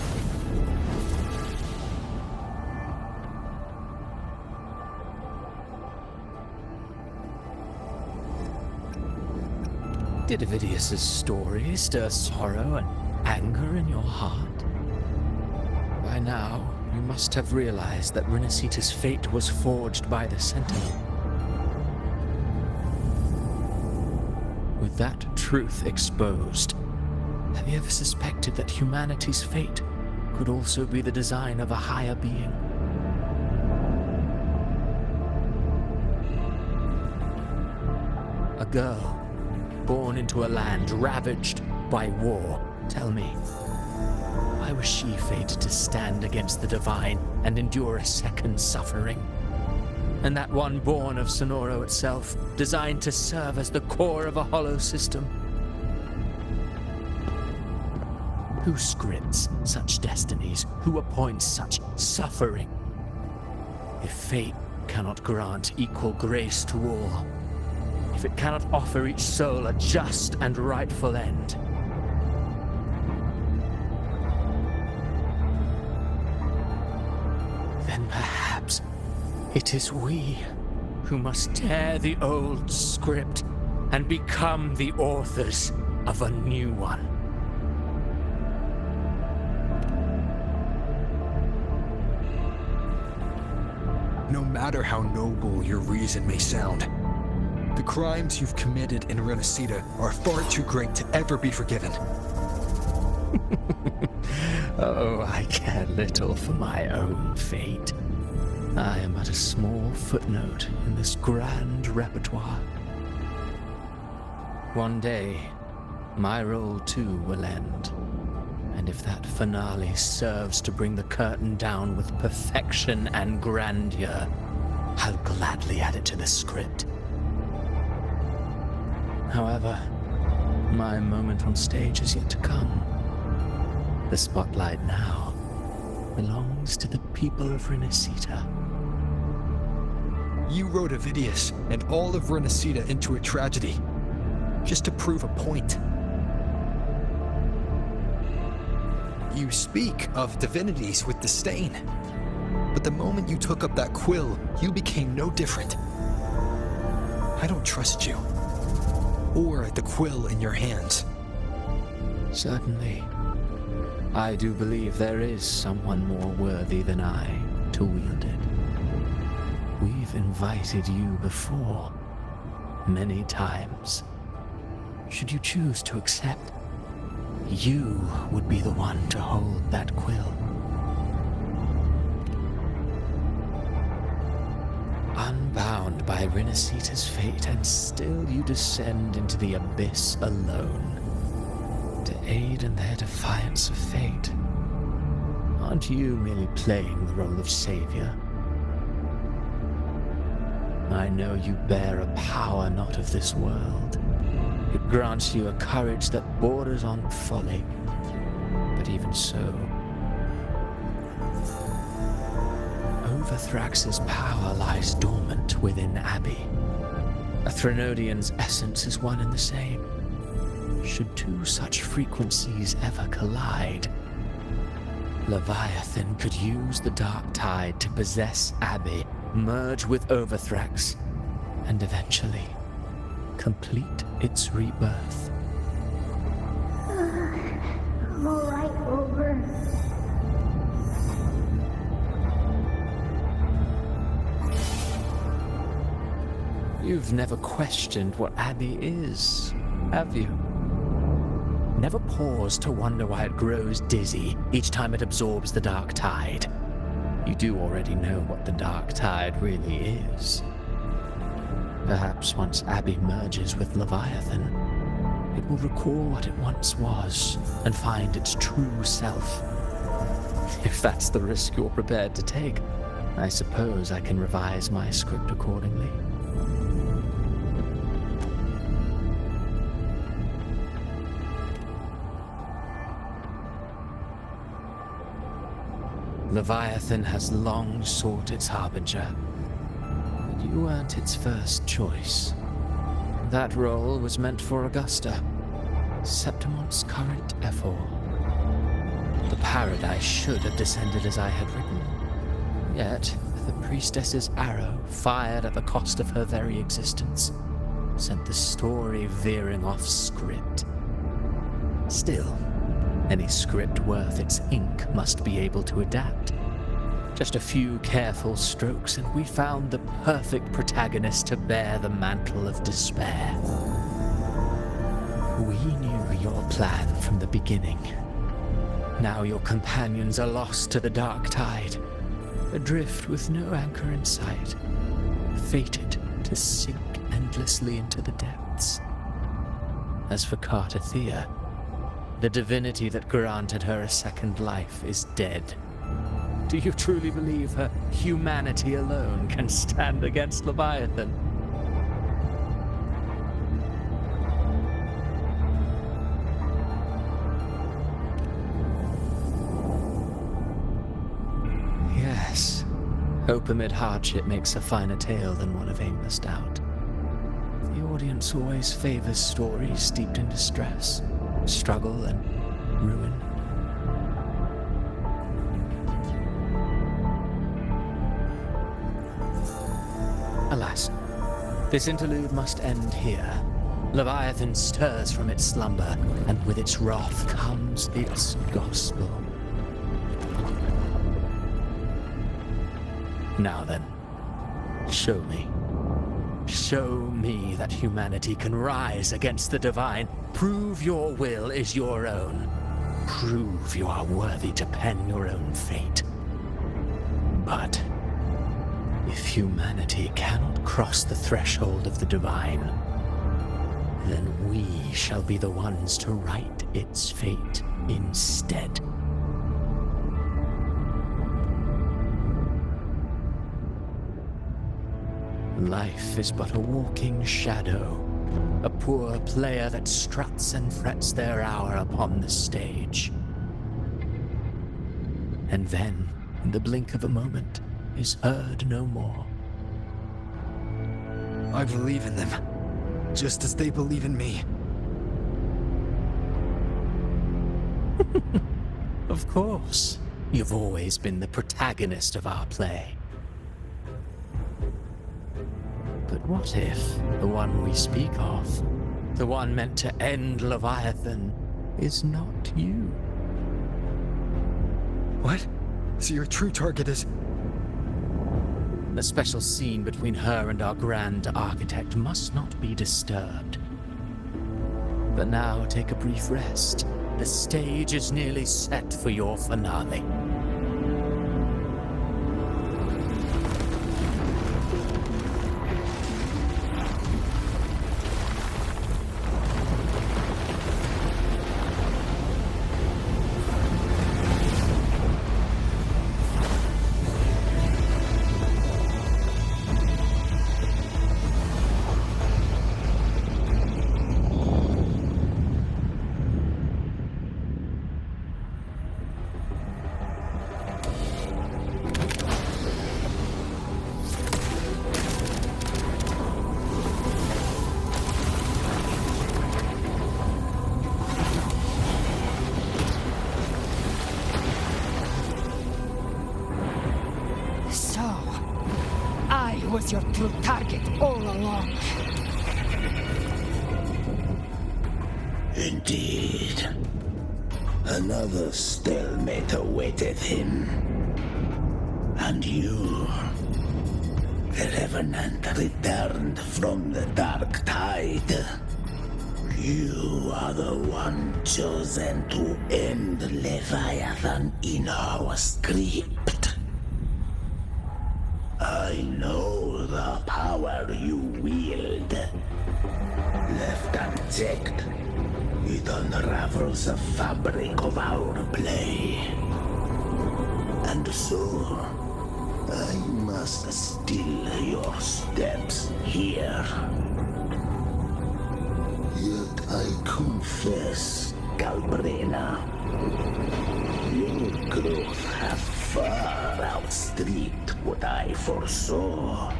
Did Avidius's story stir sorrow and anger in your heart? By now, you must have realized that Rinascita's fate was forged by the Sentinel. With that truth exposed, have you ever suspected that humanity's fate could also be the design of a higher being? A girl born into a land ravaged by war. Tell me, why was she fated to stand against the divine and endure a second suffering? and that one born of Sonoro itself, designed to serve as the core of a hollow system. Who scripts such destinies? Who appoints such suffering? If fate cannot grant equal grace to all, if it cannot offer each soul a just and rightful end, then perhaps it is we who must tear the old script and become the authors of a new one. No matter how noble your reason may sound, the crimes you've committed in Rinascita are far too great to ever be forgiven. Oh, I care little for my own fate. I am but a small footnote in this grand repertoire. One day, my role too will end. And if that finale serves to bring the curtain down with perfection and grandeur, I'll gladly add it to the script. However, my moment on stage is yet to come. The spotlight now belongs to the people of Rinascita. You wrote Avidius and all of Rinascita into a tragedy, just to prove a point. You speak of divinities with disdain, but the moment you took up that quill, you became no different. I don't trust you, or the quill in your hands. Certainly. I do believe there is someone more worthy than I to wield it. We've invited you before, many times. Should you choose to accept, you would be the one to hold that quill. Unbound by Rinascita's fate, and still you descend into the abyss alone, to aid in their defiance of fate. Aren't you merely playing the role of savior? I know you bear a power not of this world. It grants you a courage that borders on folly. But even so, Overthrax's power lies dormant within Abbey. A Threnodian's essence is one and the same. Should two such frequencies ever collide, Leviathan could use the dark tide to possess Abbey, merge with Overthrax, and eventually complete its rebirth. I'm alright, Over. You've never questioned what Abbey is, have you? Never paused to wonder why it grows dizzy each time it absorbs the dark tide. You do already know what the dark tide really is. Perhaps once Abbey merges with Leviathan, it will recall what it once was and find its true self. If that's the risk you're prepared to take, I suppose I can revise my script accordingly. Leviathan has long sought its harbinger, but you weren't its first choice. That role was meant for Augusta, Septimont's current Ephor. The paradise should have descended as I had written. Yet, the priestess's arrow, fired at the cost of her very existence, sent the story veering off script. Still, any script worth its ink must be able to adapt. Just a few careful strokes and we found the perfect protagonist to bear the mantle of despair. We knew your plan from the beginning. Now your companions are lost to the dark tide, adrift with no anchor in sight, fated to sink endlessly into the depths. As for Katabasis, the divinity that granted her a second life is dead, Do you truly believe her humanity alone can stand against Leviathan? Yes. Hope amid hardship makes a finer tale than one of aimless doubt. The audience always favors stories steeped in distress, struggle, and ruin. Alas, this interlude must end here. Leviathan stirs from its slumber, and with its wrath comes its gospel. Now then, show me. Show me that humanity can rise against the divine. Prove your will is your own. Prove you are worthy to pen your own fate. But if humanity cannot cross the threshold of the divine, then we shall be the ones to write its fate instead. Life is but a walking shadow, a poor player that struts and frets their hour upon the stage. And then, in the blink of a moment, is heard no more. I believe in them, just as they believe in me. Of course. You've always been the protagonist of our play. But what if the one we speak of, the one meant to end Leviathan, is not you? What? So your true target is... The special scene between her and our grand architect must not be disturbed. But now take a brief rest. The stage is nearly set for your finale. Was your true target all along. Indeed. Another stalemate awaited him. And you, the Revenant returned from the dark tide. You are the one chosen to end Leviathan in our script. I know the power you wield. Left unchecked, it unravels the fabric of our play. And so, I must still your steps here. Yet I confess, Galbrena, your growth has far outstripped what I foresaw.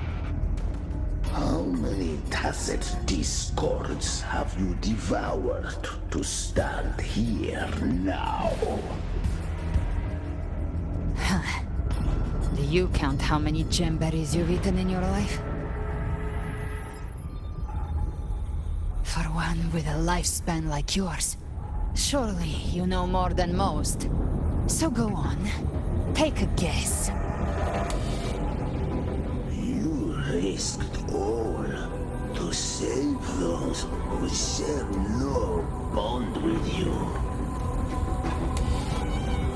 How many tacit discords have you devoured to stand here now? Do you count how many gemberries you've eaten in your life? For one with a lifespan like yours, surely you know more than most. So go on, take a guess. You risked all to save those who share no bond with you.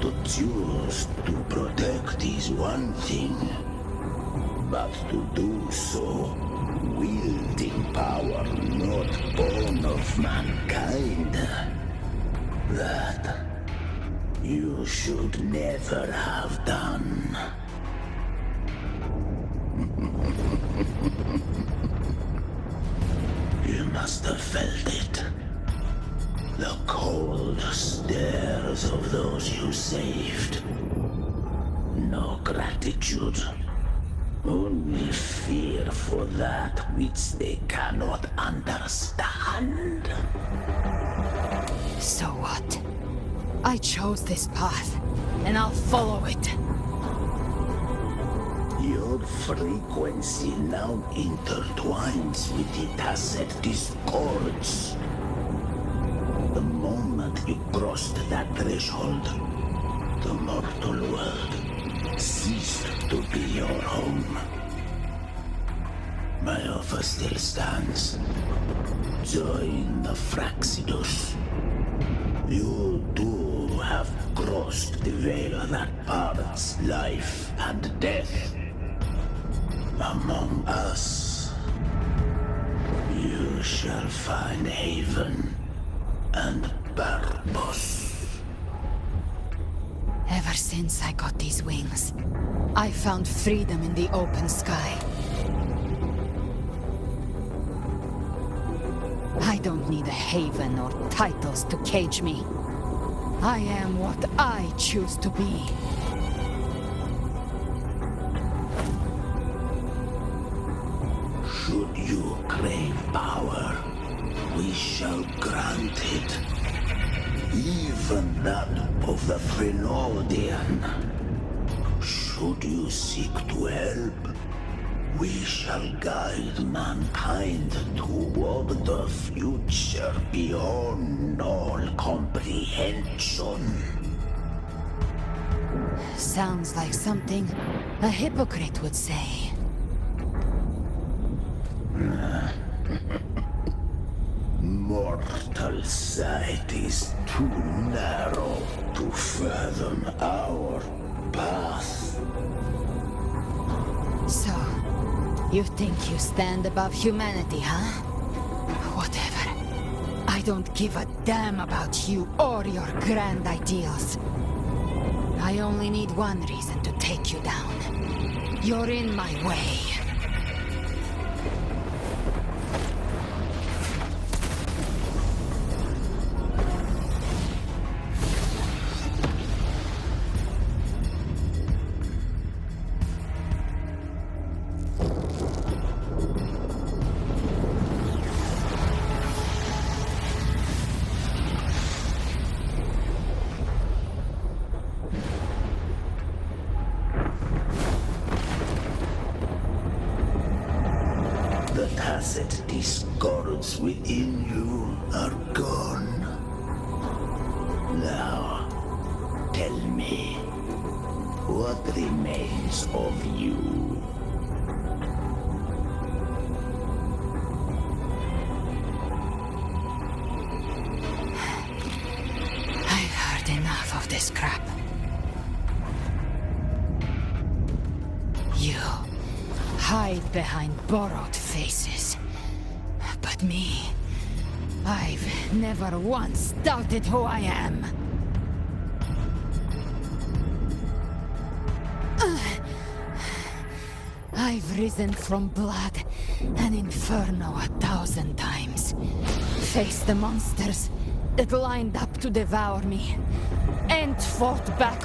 To choose to protect is one thing, but to do so wielding power not born of mankind, that you should never have done. must have felt it. The cold stares of those you saved. No gratitude. Only fear for that which they cannot understand. So what? I chose this path, and I'll follow it. Your frequency now intertwines with the tacit discords. The moment you crossed that threshold, the mortal world ceased to be your home. My offer still stands. Join the Fraxidus. You too have crossed the veil that parts life and death. Among us, you shall find haven and purpose. Ever since I got these wings, I found freedom in the open sky. I don't need a haven or titles to cage me. I am what I choose to be. Should you crave power, we shall grant it. Even that of the Frynodian. Should you seek to help, we shall guide mankind toward the future beyond all comprehension. Sounds like something a hypocrite would say. Mortal sight is too narrow to fathom our path. So, you think you stand above humanity, huh? Whatever. I don't give a damn about you or your grand ideals. I only need one reason to take you down. You're in my way. Tacit discords within you are gone. Now, tell me, what remains of you? I've heard enough of this crap. You hide behind borrowed faces. But me, I've never once doubted who I am. I've risen from blood and inferno 1,000 times. Faced the monsters that lined up to devour me, and fought back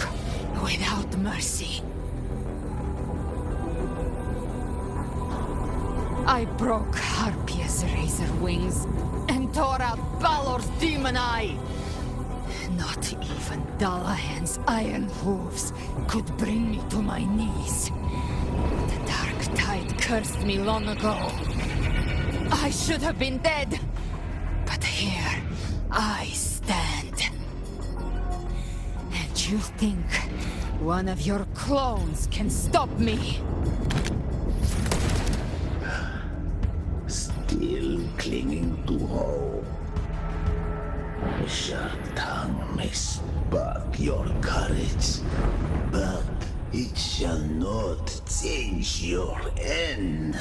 without mercy. I broke Harpia's razor wings and tore out Balor's demon eye. Not even Dalahan's iron hooves could bring me to my knees. The dark tide cursed me long ago. I should have been dead, but here I stand. And you think one of your clones can stop me? Still clinging to hope. A sharp tongue may spark your courage, but it shall not change your end.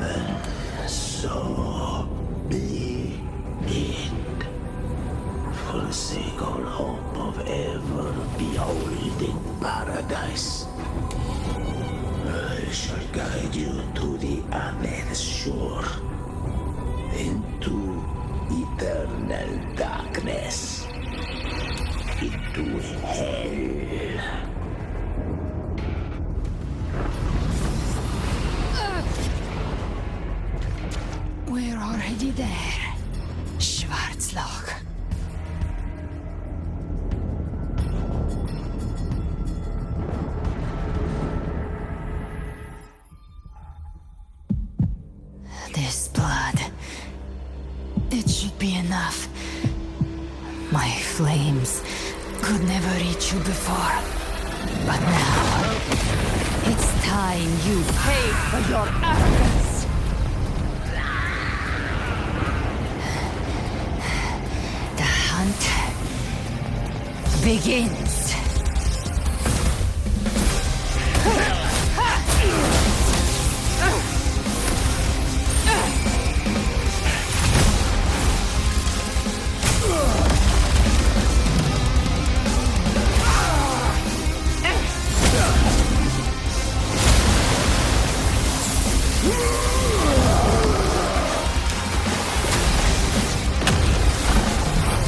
And so be it. Forsake all hope of ever beholding paradise. I shall guide you to the other shore. Into eternal darkness. Into hell. We're already there, Schwarzloch. This blood... it should be enough. My flames could never reach you before. But now... it's time you paid for your arrogance! The hunt... begins!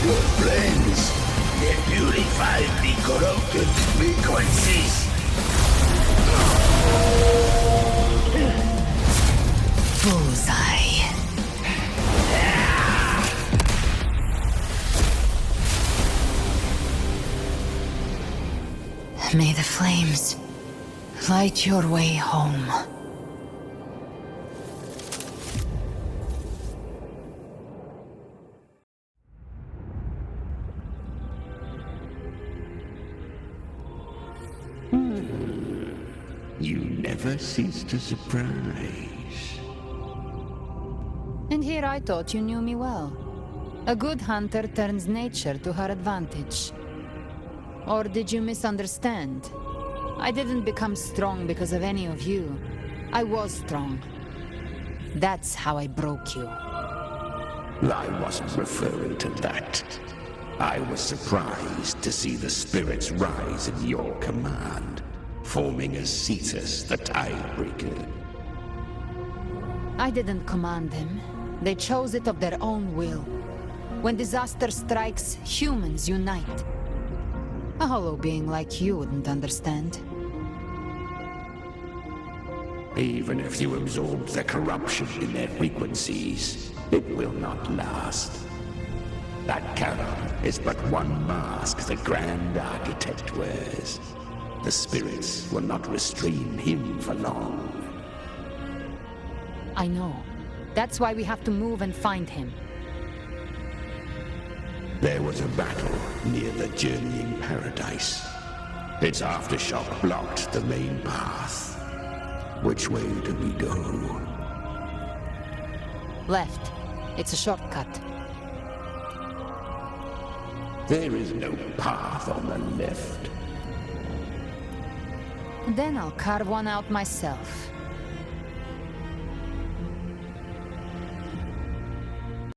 Your flames, they purify the corrupted frequencies. Bullseye. May the flames light your way home. You never cease to surprise. And here I thought you knew me well. A good hunter turns nature to her advantage. Or did you misunderstand? I didn't become strong because of any of you. I was strong. That's how I broke you. I wasn't referring to that. I was surprised to see the spirits rise at your command, forming as Cetus the Tidebreaker. I didn't command them. They chose it of their own will. When disaster strikes, humans unite. A hollow being like you wouldn't understand. Even if you absorb the corruption in their frequencies, it will not last. That Charon is but one mask the Grand Architect wears. The spirits will not restrain him for long. I know. That's why we have to move and find him. There was a battle near the Journeying Paradise. Its aftershock blocked the main path. Which way do we go? Left. It's a shortcut. There is no path on the left. Then I'll carve one out myself.